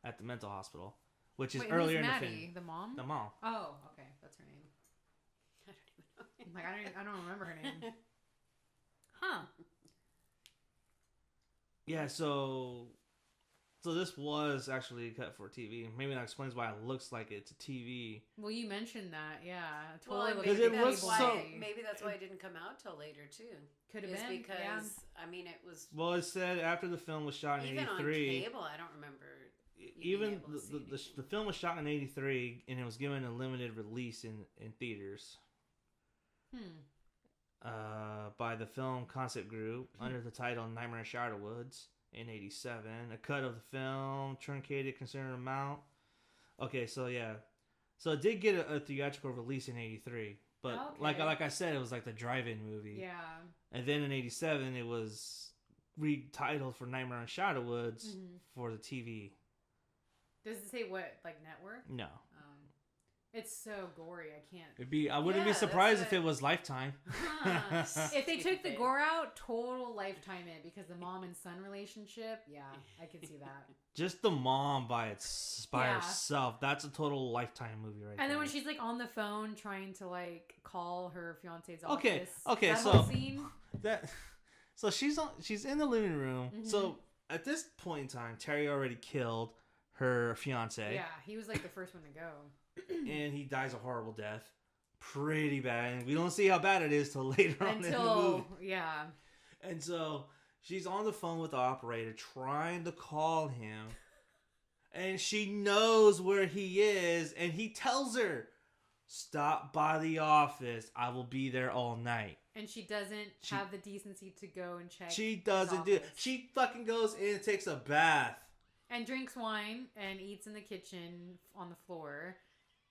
at the mental hospital, which is Wait, earlier who's in Maddie? the film. The mom? The mom. Oh, okay, that's her name. I don't even know. I don't remember her name. Huh. Yeah, so this was actually cut for TV. Maybe that explains why it looks like it's a TV. Well, you mentioned that, yeah. Totally. Well, maybe that's why it didn't come out till later too. Could have been because I mean it was. Well, it said after the film was shot in '83. Even on cable, I don't remember. even the film was shot in 1983 and it was given a limited release in theaters. By the Film Concept Group under the title Nightmare on Shadow Woods in 1987. A cut of the film truncated considerable amount. Okay, so yeah. So it did get a theatrical release in 1983. But like I said, it was like the drive-in movie. Yeah. And then in 1987, it was retitled for Nightmare on Shadow Woods for the TV. Does it say what, like network? No. It's so gory, I can't. I wouldn't be surprised if it was Lifetime. If they took the gore out, total Lifetime it, because the mom and son relationship, yeah, I could see that. Just the mom by herself, that's a total Lifetime movie right there. And then when she's like on the phone trying to like call her fiance's office. Okay, that so whole scene. So she's in the living room. So at this point in time, Terry already killed her fiance. Yeah, he was like the first one to go. And he dies a horrible death. Pretty bad. And we don't see how bad it is till later on in the movie. Yeah. And so she's on the phone with the operator trying to call him. And she knows where he is. And he tells her, stop by the office. I will be there all night. And she doesn't have the decency to go and check. She doesn't do it. She fucking goes in and takes a bath. And drinks wine and eats in the kitchen on the floor.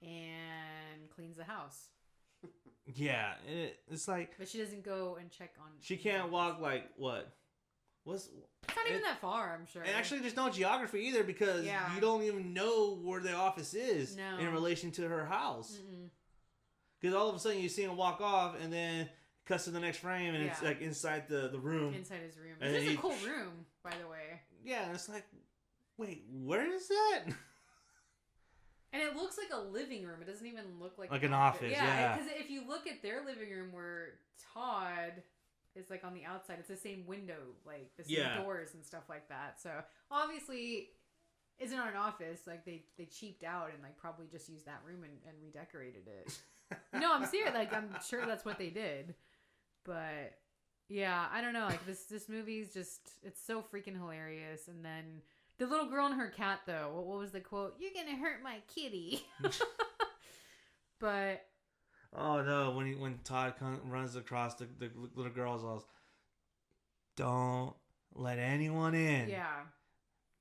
And cleans the house. Yeah, it's like. But she doesn't go and check on. She can't walk like what? It's not even that far, I'm sure. And actually, there's no geography either because you don't even know where the office is in relation to her house. Because all of a sudden you see him walk off, and then cuts to the next frame, and it's like inside the room. Inside his room. This is a cool room, by the way. Yeah, and it's like, wait, where is that? And it looks like a living room. It doesn't even look like an office. Yeah, because if you look at their living room where Todd is like on the outside, it's the same window, like the same doors and stuff like that. So obviously, it's not an office. Like they cheaped out and like probably just used that room and redecorated it. No, I'm serious. Like I'm sure that's what they did. But yeah, I don't know. Like this movie's just it's so freaking hilarious. And then. The little girl and her cat, though. What was the quote? You're gonna hurt my kitty. But oh no! When Todd runs across the little girl's house, don't let anyone in. Yeah,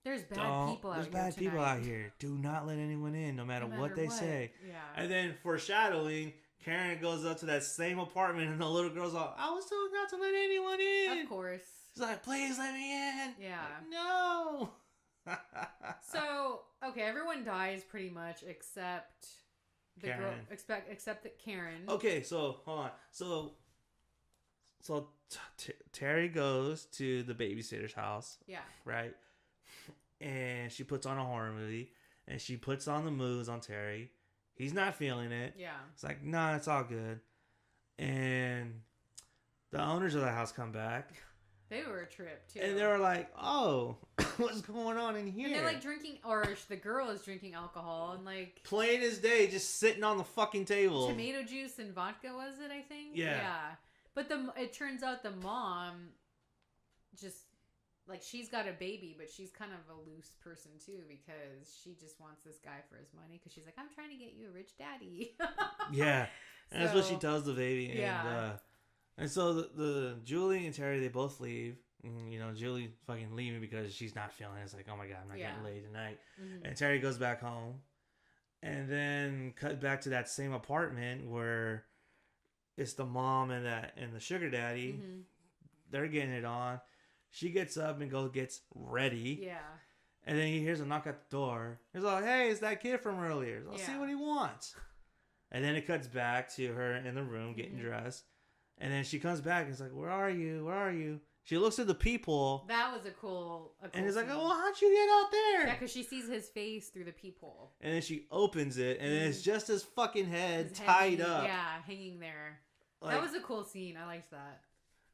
there's bad people out here. There's bad people out here. Do not let anyone in, no matter what they say. Yeah. And then foreshadowing, Karen goes up to that same apartment, and the little girl's like, "I was told not to let anyone in." Of course. She's like, "Please let me in." Yeah. Like, no. So okay, everyone dies pretty much except the Karen. girl. Except that Karen. Okay, so hold on. So Terry goes to the babysitter's house. Yeah. Right. And she puts on a horror movie, and she puts on the moves on Terry. He's not feeling it. Yeah. It's like, nah, it's all good. And the owners of the house come back. They were a trip, too. And they were like, oh, what's going on in here? And they're like drinking, or the girl is drinking alcohol and like... Plain as day, just sitting on the fucking table. Tomato juice and vodka, was it, I think? Yeah. But it turns out the mom just, like, she's got a baby, but she's kind of a loose person, too, because she just wants this guy for his money, because she's like, I'm trying to get you a rich daddy. Yeah. And that's what she tells the baby. Yeah. And so the Julie and Terry, they both leave. And, you know, Julie fucking leaving because she's not feeling it. It's like, oh my God, I'm not getting laid tonight. Mm-hmm. And Terry goes back home. And then cut back to that same apartment where it's the mom and the sugar daddy. Mm-hmm. They're getting it on. She gets up and gets ready. Yeah. And then he hears a knock at the door. He's like, hey, it's that kid from earlier. I'll see what he wants. And then it cuts back to her in the room getting dressed. And then she comes back and it's like, where are you? Where are you? She looks at the peephole. That was a cool and it's like, oh, well, how'd you get out there? Yeah, because she sees his face through the peephole. And then she opens it, and then it's just his fucking head tied up. Yeah, hanging there. Like, that was a cool scene. I liked that.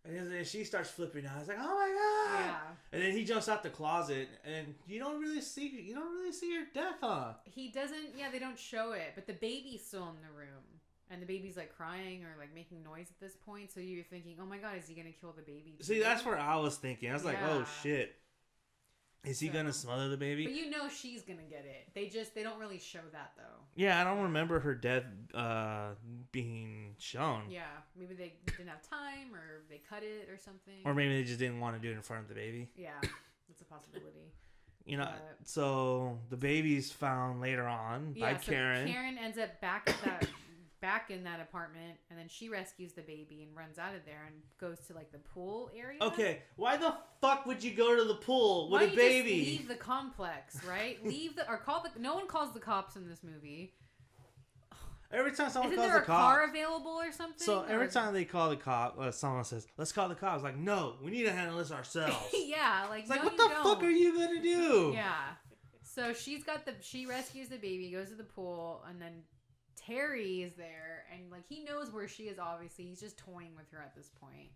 And then she starts flipping out. It's like, oh my God. Yeah. And then he jumps out the closet, and you don't really see her death, huh? He doesn't. Yeah, they don't show it, but the baby's still in the room. And the baby's like crying or like making noise at this point. So you're thinking, oh my God, is he going to kill the baby too? See, that's where I was thinking. I was like, oh shit. Is he gonna smother the baby? But she's gonna get it. They don't really show that though. Yeah, I don't remember her death being shown. Yeah, maybe they didn't have time, or they cut it, or something. Or maybe they just didn't want to do it in front of the baby. Yeah, that's a possibility. So the baby's found later on by Karen. Karen ends up back in that apartment, and then she rescues the baby and runs out of there and goes to like the pool area. Okay, why the fuck would you go to the pool with a baby? Why don't you just leave the complex, right? No one calls the cops in this movie. Every time someone calls the cops... Isn't there a car available or something? So every time they call the cop, someone says, let's call the cops. Like, no, we need to handle this ourselves. Yeah, it's like, what the fuck are you going to do? Yeah. So she rescues the baby, goes to the pool, and then Terry is there, and like he knows where she is, obviously. He's just toying with her at this point.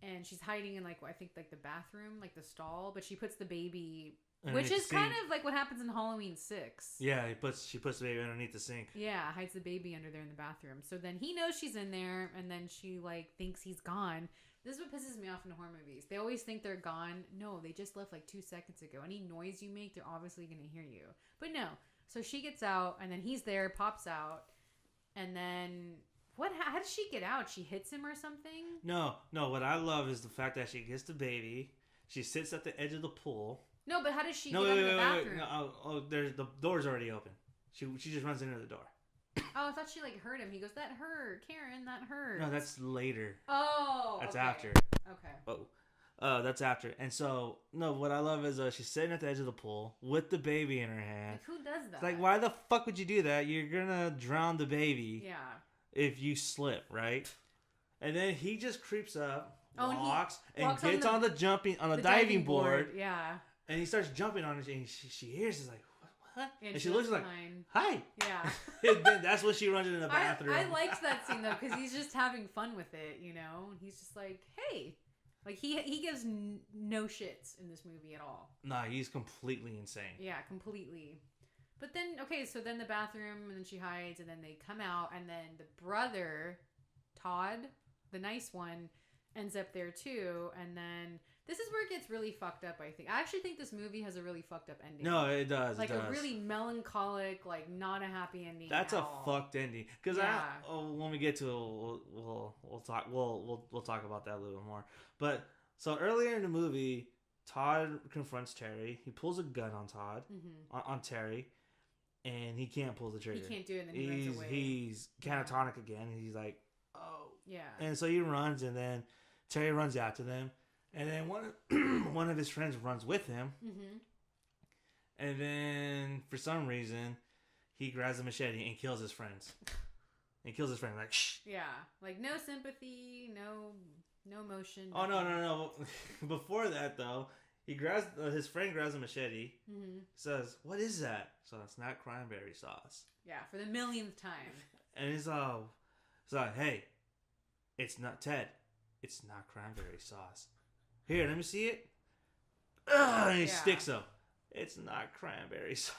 And she's hiding in like the bathroom, like the stall, but she puts the baby... Which is kind of like what happens in Halloween 6. Yeah, she puts the baby underneath the sink. Yeah, hides the baby under there in the bathroom. So then he knows she's in there, and then she like thinks he's gone. This is what pisses me off in horror movies. They always think they're gone. No, they just left like 2 seconds ago. Any noise you make, they're obviously going to hear you. But no. So she gets out, and then he's there, pops out, and then how does she get out? She hits him or something? No. What I love is the fact that she gets the baby. She sits at the edge of the pool. No, but how does she get out of the bathroom? No, the door's already open. She just runs into the door. Oh, I thought she like hurt him. He goes, "That hurt, Karen. That hurt." No, that's later. Oh, that's okay. after. Okay. That's after. And so, no, what I love is she's sitting at the edge of the pool with the baby in her hand. Like, who does that? It's like, why the fuck would you do that? You're gonna drown the baby. Yeah. If you slip, right? And then he just creeps up, walks gets on the diving board. Yeah. And he starts jumping on it, and she hears, is like, what? And she looks like, hi. Yeah. And then that's when she runs into the bathroom. I liked that scene, though, because he's just having fun with it, And he's just like, hey. Like, he gives no shits in this movie at all. Nah, he's completely insane. Yeah, completely. But then, so then the bathroom, and then she hides, and then they come out, and then the brother, Todd, the nice one, ends up there, too, and then... This is where it gets really fucked up, I think. I actually think this movie has a really fucked up ending. No, it does. Like a really melancholic, like not a happy ending. That's a fucked ending. Because when we get to it, we'll talk. We'll talk about that a little bit more. But so earlier in the movie, Todd confronts Terry. He pulls a gun on Todd, on Terry, and he can't pull the trigger. He can't do it. And then he runs away. He's catatonic again. And he's like, oh yeah. And so he runs, and then Terry runs after them. And then one of his friends runs with him. Mm-hmm. And then, for some reason, he grabs a machete and kills his friends. And kills his friend, like, shh. Yeah. Like, no sympathy, no emotion. Oh, no. Before that, though, his friend grabs a machete, says, what is that? So it's not cranberry sauce. Yeah, for the millionth time. And he's like, hey, it's not Ted. It's not cranberry sauce. Here, let me see it. And he sticks him. It's not cranberry sauce.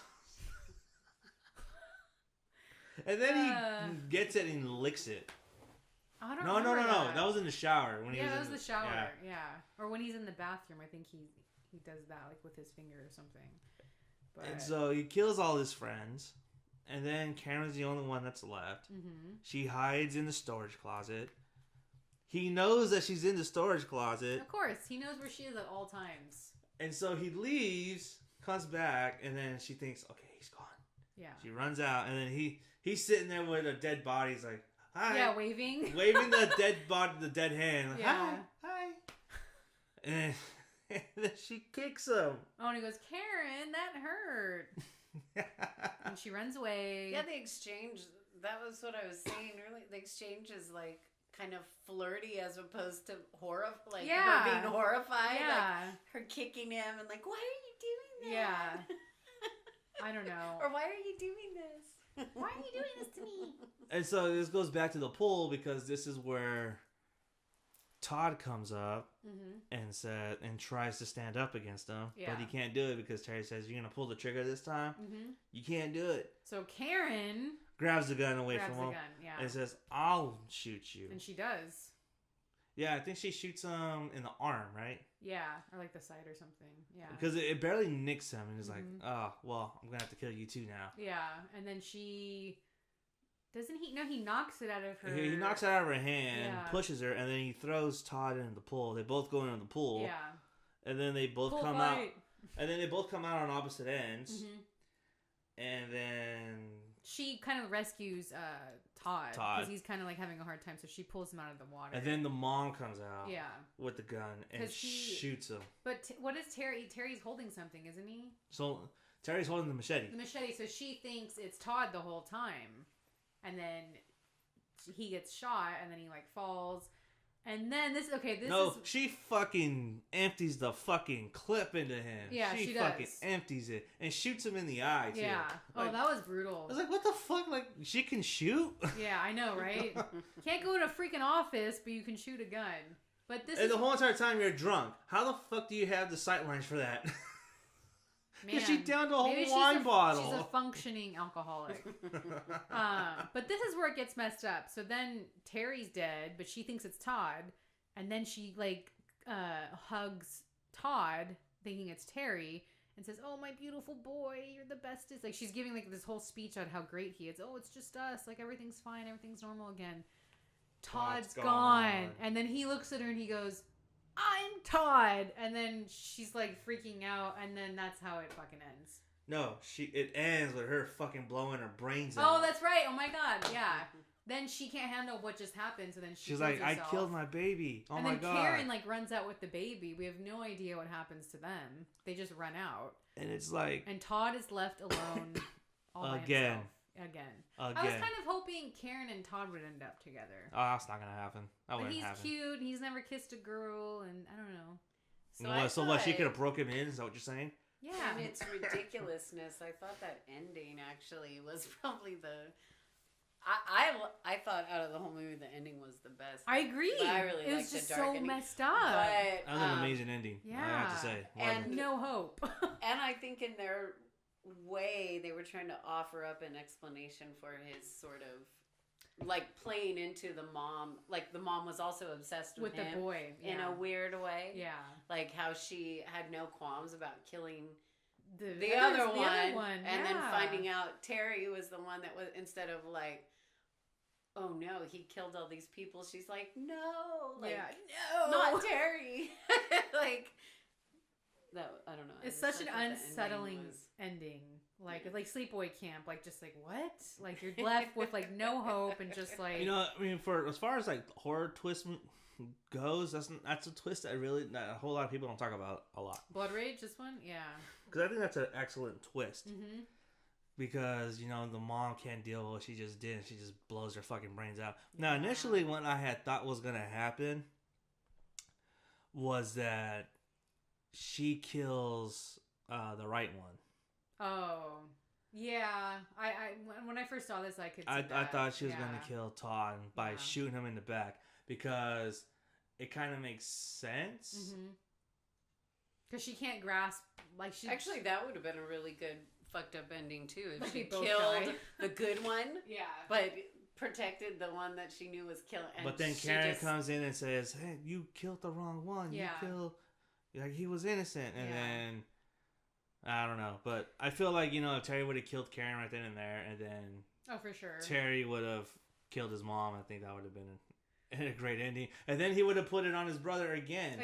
And then he gets it and licks it. I don't know. No. That was in the shower. That was the shower. Yeah. Or when he's in the bathroom, I think he does that, like with his finger or something. But... And so he kills all his friends. And then Karen's the only one that's left. Mm-hmm. She hides in the storage closet. He knows that she's in the storage closet. Of course. He knows where she is at all times. And so he leaves, comes back, and then she thinks, okay, he's gone. Yeah. She runs out, and then he's sitting there with a dead body. He's like, hi. Yeah, waving. Waving the dead body, the dead hand. Like, yeah. Hi. And then she kicks him. Oh, and he goes, Karen, that hurt. And she runs away. Yeah, the exchange, that was what I was saying earlier. The exchange is like, kind of flirty as opposed to her being horrified. Yeah. Like her kicking him and like, why are you doing that? Yeah. I don't know. Or why are you doing this? Why are you doing this to me? And so this goes back to the pool because this is where Todd comes up and tries to stand up against him. Yeah. But he can't do it because Terry says, you're going to pull the trigger this time? Mm-hmm. You can't do it. So Karen... grabs the gun away from him and says, I'll shoot you. And she does. Yeah, I think she shoots him in the arm, right? Yeah, or like the side or something. Yeah. Because it barely nicks him, and he's like, oh, well, I'm gonna have to kill you too now. Yeah, and then she doesn't he? No, he knocks it out of her. He knocks it out of her hand, pushes her, and then he throws Todd into the pool. They both go into the pool. Yeah. And then they both come out. And then they both come out on opposite ends. Mm-hmm. And then she kind of rescues Todd because he's kind of like having a hard time, so she pulls him out of the water. And then the mom comes out. Yeah. With the gun and shoots him. But what is Terry? Terry's holding something, isn't he? So Terry's holding the machete. The machete. So she thinks it's Todd the whole time, and then he gets shot, and then he like falls. And then this she fucking empties the fucking clip into him. Yeah, she fucking does. empties it and shoots him in the eye too. Yeah. Like, that was brutal. I was like, what the fuck? Like, she can shoot? Yeah, I know, right? Can't go in a freaking office, but you can shoot a gun. But this and the whole entire time you're drunk. How the fuck do you have the sight lines for that? Man, she downed a whole wine bottle. She's a functioning alcoholic. But this is where it gets messed up. So then Terry's dead, but she thinks it's Todd. And then she hugs Todd, thinking it's Terry, and says, "Oh, my beautiful boy, you're the bestest." Like she's giving like this whole speech on how great he is. Oh, it's just us. Like everything's fine. Everything's normal again. Todd's gone. And then he looks at her and he goes, "I'm Todd," and then she's like freaking out, and then that's how it fucking ends. No, it ends with her fucking blowing her brains out. Oh, that's right. Oh my god, yeah. Then she can't handle what just happened, so then she's like, herself. "I killed my baby." Oh my god. And then Karen like runs out with the baby. We have no idea what happens to them. They just run out. And it's like, and Todd is left alone all again. By himself. Again. I was kind of hoping Karen and Todd would end up together. Oh, that's not gonna happen. That wouldn't happen. He's cute. He's never kissed a girl, and I don't So know. So what? She could have broke him in? Is that what you're saying? Yeah. And its ridiculousness. I thought that ending actually was probably the. I thought out of the whole movie the ending was the best. I agree. But I really liked the dark ending. It was just so messed up. But, that was an amazing ending. Yeah. I have to say. And no hope. And I think in their way they were trying to offer up an explanation for his sort of like playing into the mom. Like the mom was also obsessed with him the boy in a weird way. Yeah. Like how she had no qualms about killing the other one. And then finding out Terry was the one that was, instead of like, oh no, he killed all these people. She's like, no, like, no, not Terry. Like that. I don't know. It's such an unsettling ending. Like sleepaway camp. Like just like what? Like you're left with like no hope and just like I mean, for as far as like horror twist goes, that's a twist that a whole lot of people don't talk about a lot. Blood Rage, this one, yeah. Because I think that's an excellent twist. Mm-hmm. Because, the mom can't deal with what she just did. She just blows her fucking brains out. Now, initially, what I had thought was going to happen was that she kills the right one. Oh, yeah. When I first saw this, I could see I thought she was going to kill Todd by shooting him in the back. Because it kind of makes sense. Because she can't grasp, like she... Actually, that would have been a really good fucked up ending, too. If she killed the good one, but protected the one that she knew was killing. But then Karen comes in and says, hey, you killed the wrong one. You killed... Like, he was innocent. And then... I don't know. But I feel like, if Terry would have killed Karen right then and there, and then... Oh, for sure. Terry would have killed his mom, I think that would have been a great ending. And then he would have put it on his brother again.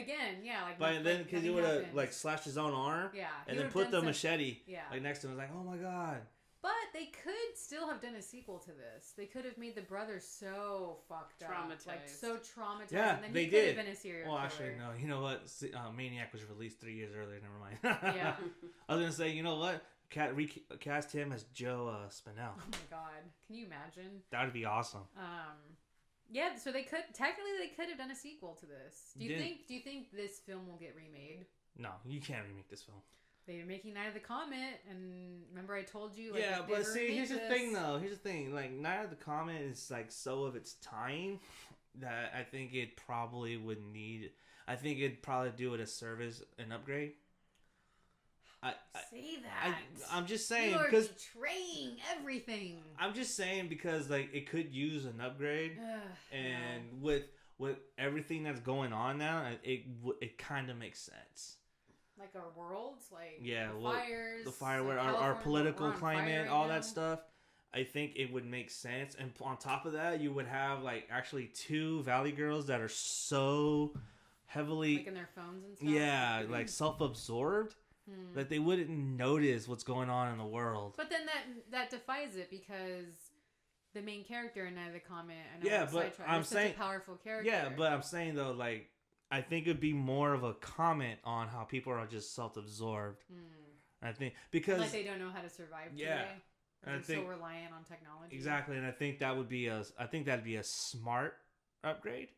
But then, because he would have, like, slashed his own arm. Yeah. And then put the machete, like, next to him. Like, oh, my God. But they could still have done a sequel to this. They could have made the brother so fucked up. Like, so traumatized. Yeah, and then they he did. could have been a serial killer. Well, actually, no. You know what? Maniac was released 3 years earlier. Never mind. Yeah. I was going to say, you know what? Recast him as Joe Spinell. Oh, my God. Can you imagine? That would be awesome. Yeah, so they could have done a sequel to this. Do you think this film will get remade? No, you can't remake this film. They're making Night of the Comet, and remember I told you. Like, yeah, but see, here's the thing, though. Here's the thing. Like, Night of the Comet is like so of its time that I think it probably would need. I think it'd probably do it a service, an upgrade. Say that. I'm just saying because betraying everything. I'm just saying because like it could use an upgrade, and with with everything that's going on now, it kind of makes sense. Like our worlds, like the fire, like our political climate, all that stuff. I think it would make sense. And on top of that, you would have like actually 2 Valley girls that are so heavily like in their phones and stuff. Yeah, like self-absorbed that they wouldn't notice what's going on in the world. But then that defies it because the main character in the comment, I know but I'm saying such a powerful character. Yeah, but I'm saying though, like I think it'd be more of a comment on how people are just self-absorbed. I think because like they don't know how to survive today. And I think so reliant on technology. Exactly, and I think that'd be a smart upgrade,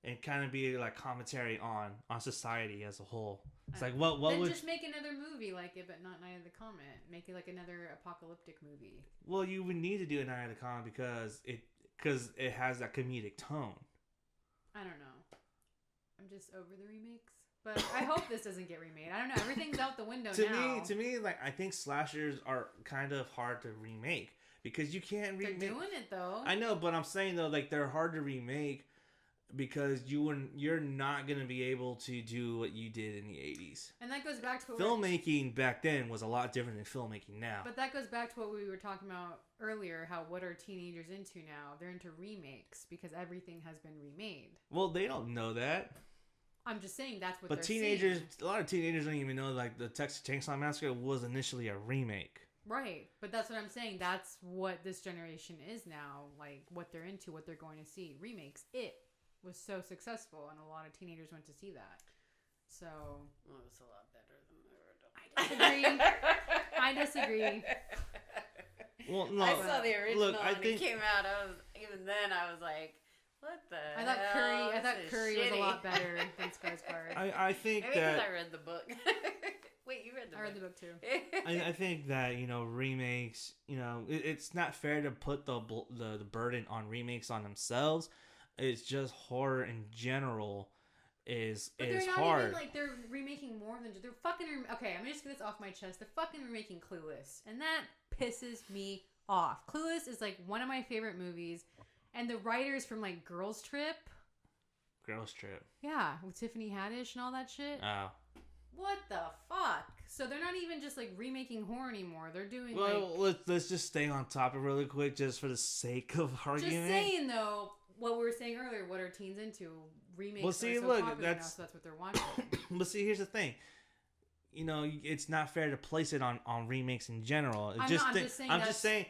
and kind of be like commentary on society as a whole. It's like what then would just make another movie like it, but not Night of the Comet. Make it like another apocalyptic movie. Well, you would need to do a Night of the Comet because it has that comedic tone. I don't know. I'm just over the remakes. But I hope this doesn't get remade. I don't know. Everything's out the window now. To me, like I think slashers are kind of hard to remake because you can't remake. They're doing it though. I know, but I'm saying though, like they're hard to remake because you're not gonna be able to do what you did in the 80s. And that goes back to what filmmaking back then was a lot different than filmmaking now. But that goes back to what we were talking about earlier. How what are teenagers into now? They're into remakes because everything has been remade. Well, they don't know that. I'm just saying that's what. But teenagers, a lot of teenagers don't even know like the Texas Chainsaw Massacre was initially a remake. Right, but that's what I'm saying. That's what this generation is now. Like what they're into, what they're going to see. Remakes. It was so successful, and a lot of teenagers went to see that. So well, it was a lot better than the original. I disagree. Well, no, I saw the original look, when it came out. Even then I was like, what the I thought hell? Curry was a lot better than Skarsgård. I think maybe that because I read the book. Wait, you read the book? I read the book too. I think that remakes. It's not fair to put the burden on remakes on themselves. It's just horror in general is but they're not hard. Even, like they're remaking more than they're fucking. Okay, I'm gonna just get this off my chest. They're fucking remaking Clueless, and that pisses me off. Clueless is like one of my favorite movies. And the writers from like Girls Trip. Yeah, with Tiffany Haddish and all that shit. Oh. What the fuck? So they're not even just like remaking horror anymore. They're doing let's just stay on topic really quick just for the sake of argument. Just saying though, what we were saying earlier, what are teens into? Remakes are so popular now, so that's what they're watching. But see, here's the thing. It's not fair to place it on remakes in general. I'm just saying.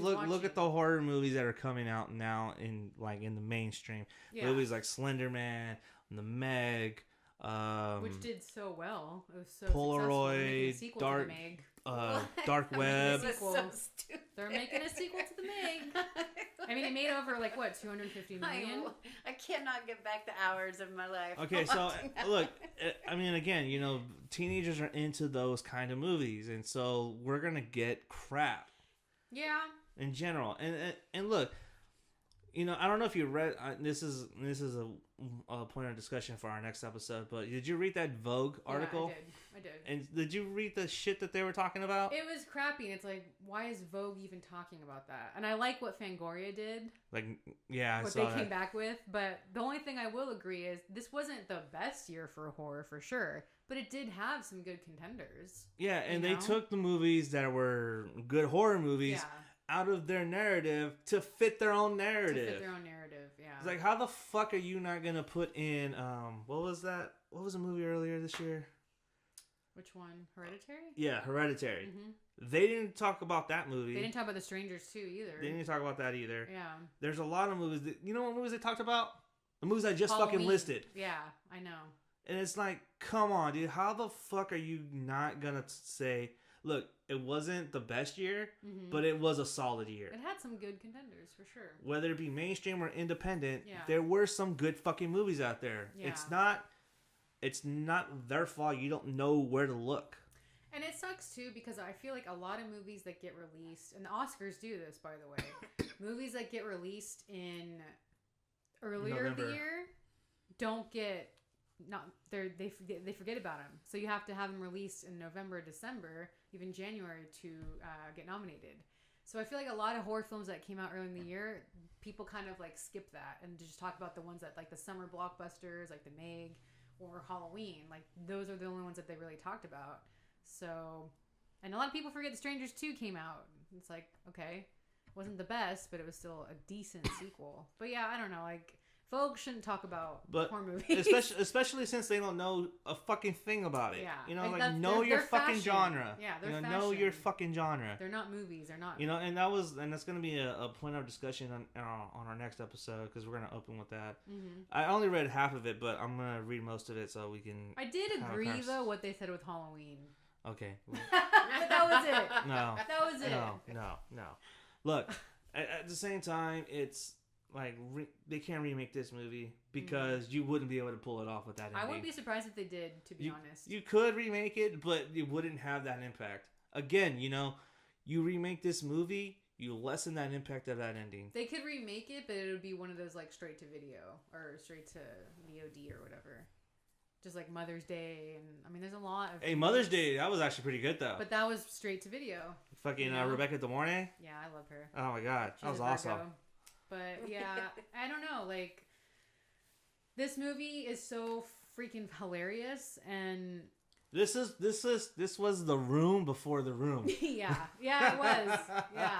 Look at the horror movies that are coming out now in the mainstream. Yeah. Movies like Slender Man, The Meg, which did so well. It was so Polaroid, Dark Web. So stupid. They're making a sequel to The Meg. I mean, it made over like what, 250 million. I cannot get back the hours of my life. Okay, so look, I mean, again, teenagers are into those kind of movies, and so we're gonna get crap. Yeah. In general, and look, I don't know if you read. This is a point of discussion for our next episode. But did you read that Vogue article? Yeah, I did. And did you read the shit that they were talking about? It was crappy. And it's like, why is Vogue even talking about that? And I like what Fangoria did. Like, yeah, what they came back with. But the only thing I will agree is this wasn't the best year for horror for sure. But it did have some good contenders. Yeah, and they took the movies that were good horror movies. Out of their narrative to fit their own narrative. Yeah. It's like, how the fuck are you not gonna put in what was that? What was a movie earlier this year? Which one? Hereditary? Yeah, Hereditary. Mm-hmm. They didn't talk about that movie. They didn't talk about The Strangers too either. They didn't talk about that either. Yeah. There's a lot of movies that, what movies they talked about? The movies I just Halloween. fucking listed. Yeah, I know. And it's like, come on, dude. How the fuck are you not gonna say, look, it wasn't the best year, but it was a solid year. It had some good contenders, for sure. Whether it be mainstream or independent, there were some good fucking movies out there. Yeah. It's not their fault. You don't know where to look. And it sucks, too, because I feel like a lot of movies that get released, and the Oscars do this, by the way, movies that get released in earlier of the year don't get... They forget about them. So you have to have them released in November, December, even January to get nominated. So I feel like a lot of horror films that came out early in the year, people kind of like skip that and just talk about the ones that like the summer blockbusters, like The Meg or Halloween. Like those are the only ones that they really talked about. So, and a lot of people forget The Strangers 2 came out. It's like, okay, wasn't the best, but it was still a decent sequel. But yeah, I don't know, like. Folks shouldn't talk about horror movies. Especially since they don't know a fucking thing about it. Yeah. You know, like know your fucking genre. Yeah, they're fashion. Know your fucking genre. They're not movies. They're not. You know, and that's going to be a point of discussion on our next episode because we're going to open with that. Mm-hmm. I only read half of it, but I'm going to read most of it so we can. I did agree though what they said with Halloween. Okay. But that was it. No. That was it. No. Look, at the same time, it's. Like they can't remake this movie because you wouldn't be able to pull it off with that ending. I wouldn't be surprised if they did, to be honest. You could remake it, but it wouldn't have that impact. Again, you know, you remake this movie, you lessen that impact of that ending. They could remake it, but it would be one of those like straight to video or straight to VOD or whatever. Just like Mother's Day, and I mean, there's a lot of. Hey, Mother's Day, that was actually pretty good though. But that was straight to video. Fucking Rebecca De Mornay. Yeah, I love her. Oh my god, that was awesome. But yeah, I don't know. Like, this movie is so freaking hilarious, and this was The Room before The Room. yeah, it was. Yeah,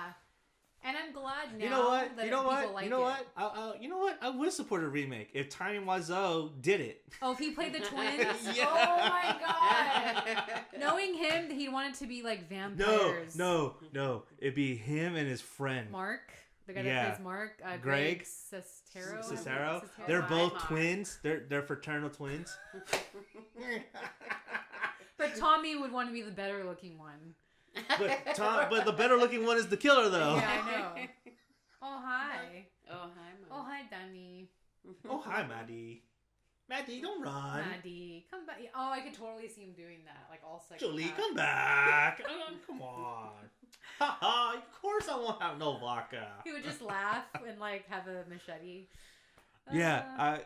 and I'm glad now. You know what? That you know people what? like you know it. what? You know what? I would support a remake if Tommy Wiseau did it. Oh, if he played the twins? Yeah. Oh my god! Knowing him, he wanted to be like vampires. No. It'd be him and his friend Mark. The guy that plays Mark, Greg Sestero. They're both twins. They're fraternal twins. But Tommy would want to be the better looking one. But the better looking one is the killer, though. Yeah, I know. Oh hi. Oh hi, Danny. Oh hi, Maddie. Maddie, don't run. Maddie, come back. Oh, I could totally see him doing that, like all sexy. Julie, come back. Come on. Haha, of course I won't have no vodka. He would just laugh and like have a machete. Yeah.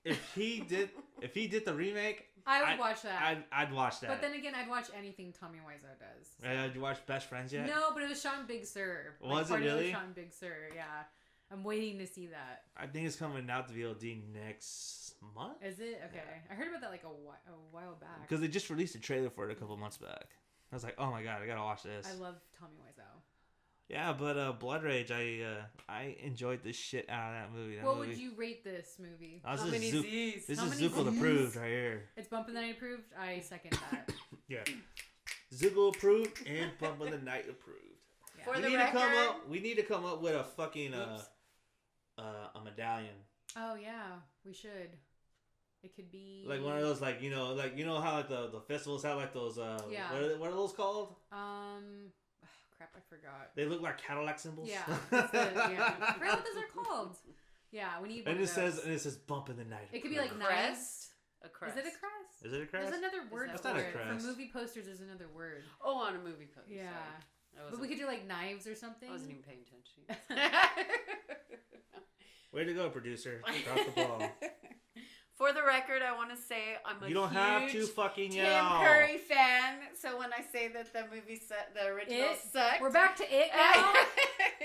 If he did the remake, I would watch that. I'd watch that. But then again, I'd watch anything Tommy Wiseau does. So. Did you watch Best Friends yet? No, but it was shot in Big Sur. Was it really? Shot in Big Sur, yeah. I'm waiting to see that. I think it's coming out to VOD next month. Is it? Okay. Yeah. I heard about that like a while back. Because they just released a trailer for it a couple months back. I was like, oh my god, I gotta watch this. I love Tommy Wiseau. Yeah, but Blood Rage, I enjoyed the shit out of that movie. What would you rate this movie? How many Z's? This is Zuko approved right here. It's Bumpin' the Night approved? I second that. Yeah. Zuko approved and Bumpin' the Night approved. Yeah. For the record, we need to come up with a fucking a medallion. Oh yeah, we should. It could be like one of those, like you know how like the festivals have like those what are those called? Crap, I forgot. They look like Cadillac symbols. Yeah, I forgot what those are called. Yeah, we need. And it says bump in the night. It could be like crest. A crest. Is it a crest? Is it a crest? There's another word That's for not it. a crest. For movie posters, there's another word. Oh, on a movie poster. Yeah. But we could do like knives or something. I wasn't even paying attention. Way to go, producer. Drop the ball. For the record, I want to say I'm a You don't have to fucking Tim yell. Curry fan. So when I say that the movie the original sucked, we're back to it now.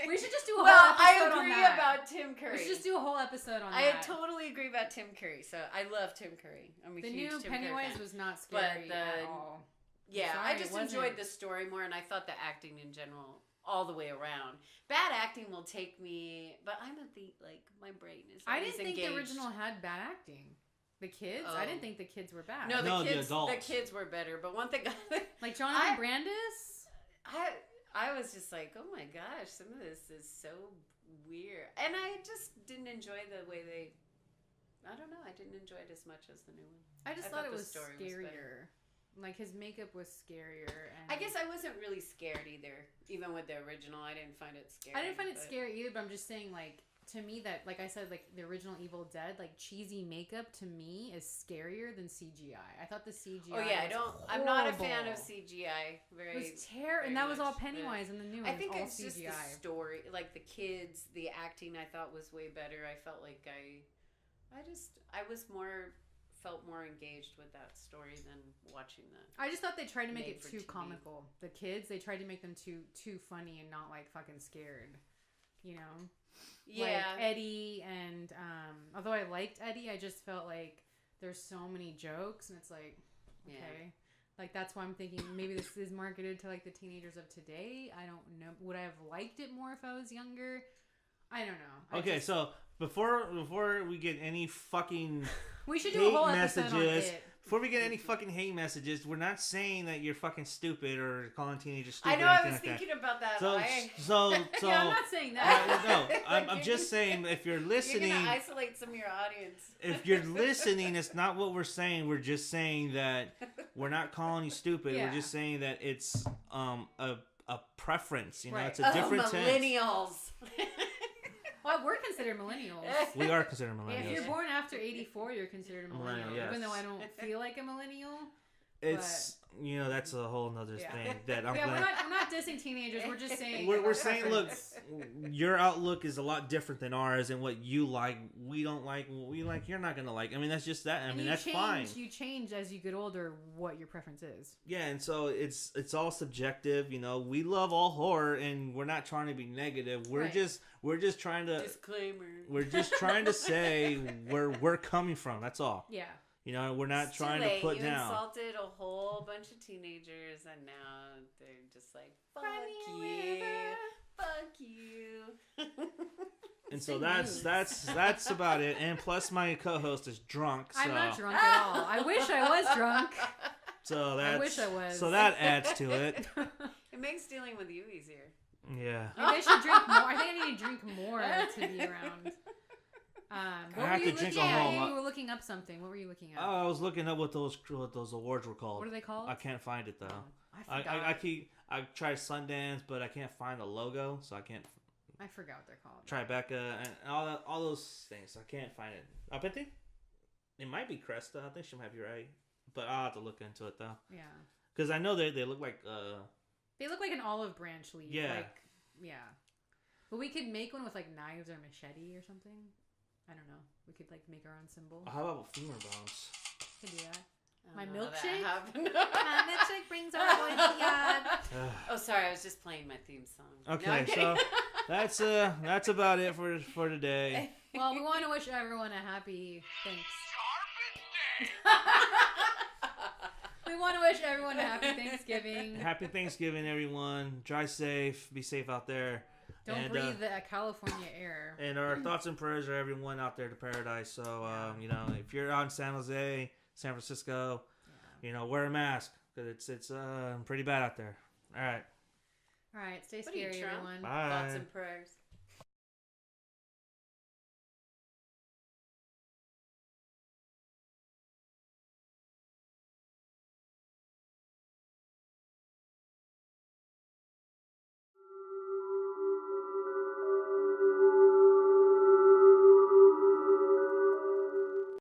We should just do a whole well, episode I agree on that. about Tim Curry. We should just do a whole episode on I that. totally agree about Tim Curry. So I love Tim Curry. I'm a the huge new Tim Pennywise Curry was not scary at all. Yeah, sorry, I just enjoyed the story more, and I thought the acting in general, all the way around. Bad acting will take me, but I'm at the my brain is. I didn't think engaged. the original had bad acting. The kids? I didn't think the kids were bad. No, the adults. The kids were better, but one thing like Jonathan Brandis? I was just like, oh my gosh, some of this is so weird. And I just didn't enjoy the way I don't know, I didn't enjoy it as much as the new one. I just thought it was scarier. Like his makeup was scarier. And I guess I wasn't really scared either. Even with the original, I didn't find it scary. I didn't find it scary either, but I'm just saying to me that, like I said, like the original Evil Dead, like cheesy makeup to me is scarier than CGI. I thought the CGI. Oh yeah, I'm not a fan of CGI. It was terrible, and that was all Pennywise in the new one. I think all it's CGI. just the story, like the kids, the acting. I thought was way better. I felt like I was more felt more engaged with that story than watching the. I just thought they tried to make it too TV. comical. The kids, they tried to make them too funny and not like fucking scared. You know? Yeah. Like Eddie and although I liked Eddie, I just felt like there's so many jokes and it's like okay. Yeah. Like that's why I'm thinking maybe this is marketed to like the teenagers of today. I don't know. Would I have liked it more if I was younger? I don't know. Okay, so before we get any fucking we should do a whole messages, episode on it. Before we get any fucking hate messages, we're not saying that you're fucking stupid or calling teenagers stupid. I know. I was thinking about that. So yeah, I'm not saying that. No, I'm just saying if you're listening, you're gonna isolate some of your audience. If you're listening, it's not what we're saying. We're just saying that we're not calling you stupid. Yeah. We're just saying that it's a preference. You know, Right. it's a different millennials. Well, we're considered millennials. We are considered millennials. If you're born after 84, you're considered a millennial. Yes. Even though I don't feel like a millennial. It's that's a whole nother thing that I'm we're glad. not dissing teenagers. We're just saying We're saying, look, your outlook is a lot different than ours, and what you like, we don't like. What we like, you're not gonna like. I mean, that's just that. I mean, that's fine. You change as you get older what your preference is. Yeah, and so it's all subjective. You know, we love all horror, and we're not trying to be negative. We're just trying to disclaimer. We're just trying to say where we're coming from. That's all. Yeah. You know, we're not It's trying too late. to put you down. You insulted a whole bunch of teenagers, and now they're just like, "Fuck you, fuck you." And so that's about it. And plus, my co-host is drunk. So. I'm not drunk at all. I wish I was drunk. So that's. I wish I was. So that adds to it. It makes dealing with you easier. Yeah. Maybe I should drink more. I think I need to drink more to be around. What I have were you to drink looking a whole at? lot. You were looking up something. What were you looking at? Oh, I was looking up what those awards were called. What are they called? I can't find it though. I forgot. I tried Sundance, but I can't find the logo, so I can't. I forgot what they're called. Tribeca and all those things. I can't find it. I bet it might be Cresta. I think she might be right, but I'll have to look into it though. Yeah. Because I know they look like. They look like an olive branch leaf. Yeah. Yeah. But we could make one with like knives or machete or something. I don't know. We could like make our own symbol. How about femur bones? Could do that. My know that milkshake. happened. My milkshake brings our boys to the yard. Oh, sorry. I was just playing my theme song. Okay, no, so that's about it for today. Well, we want to wish everyone a happy We want to wish everyone a happy Thanksgiving. Happy Thanksgiving, everyone. Drive safe. Be safe out there. Don't breathe the California air. And our thoughts and prayers are everyone out there to paradise. So, if you're out in San Jose, San Francisco, wear a mask because it's pretty bad out there. All right. All right. Stay scary, everyone. Bye. Thoughts and prayers.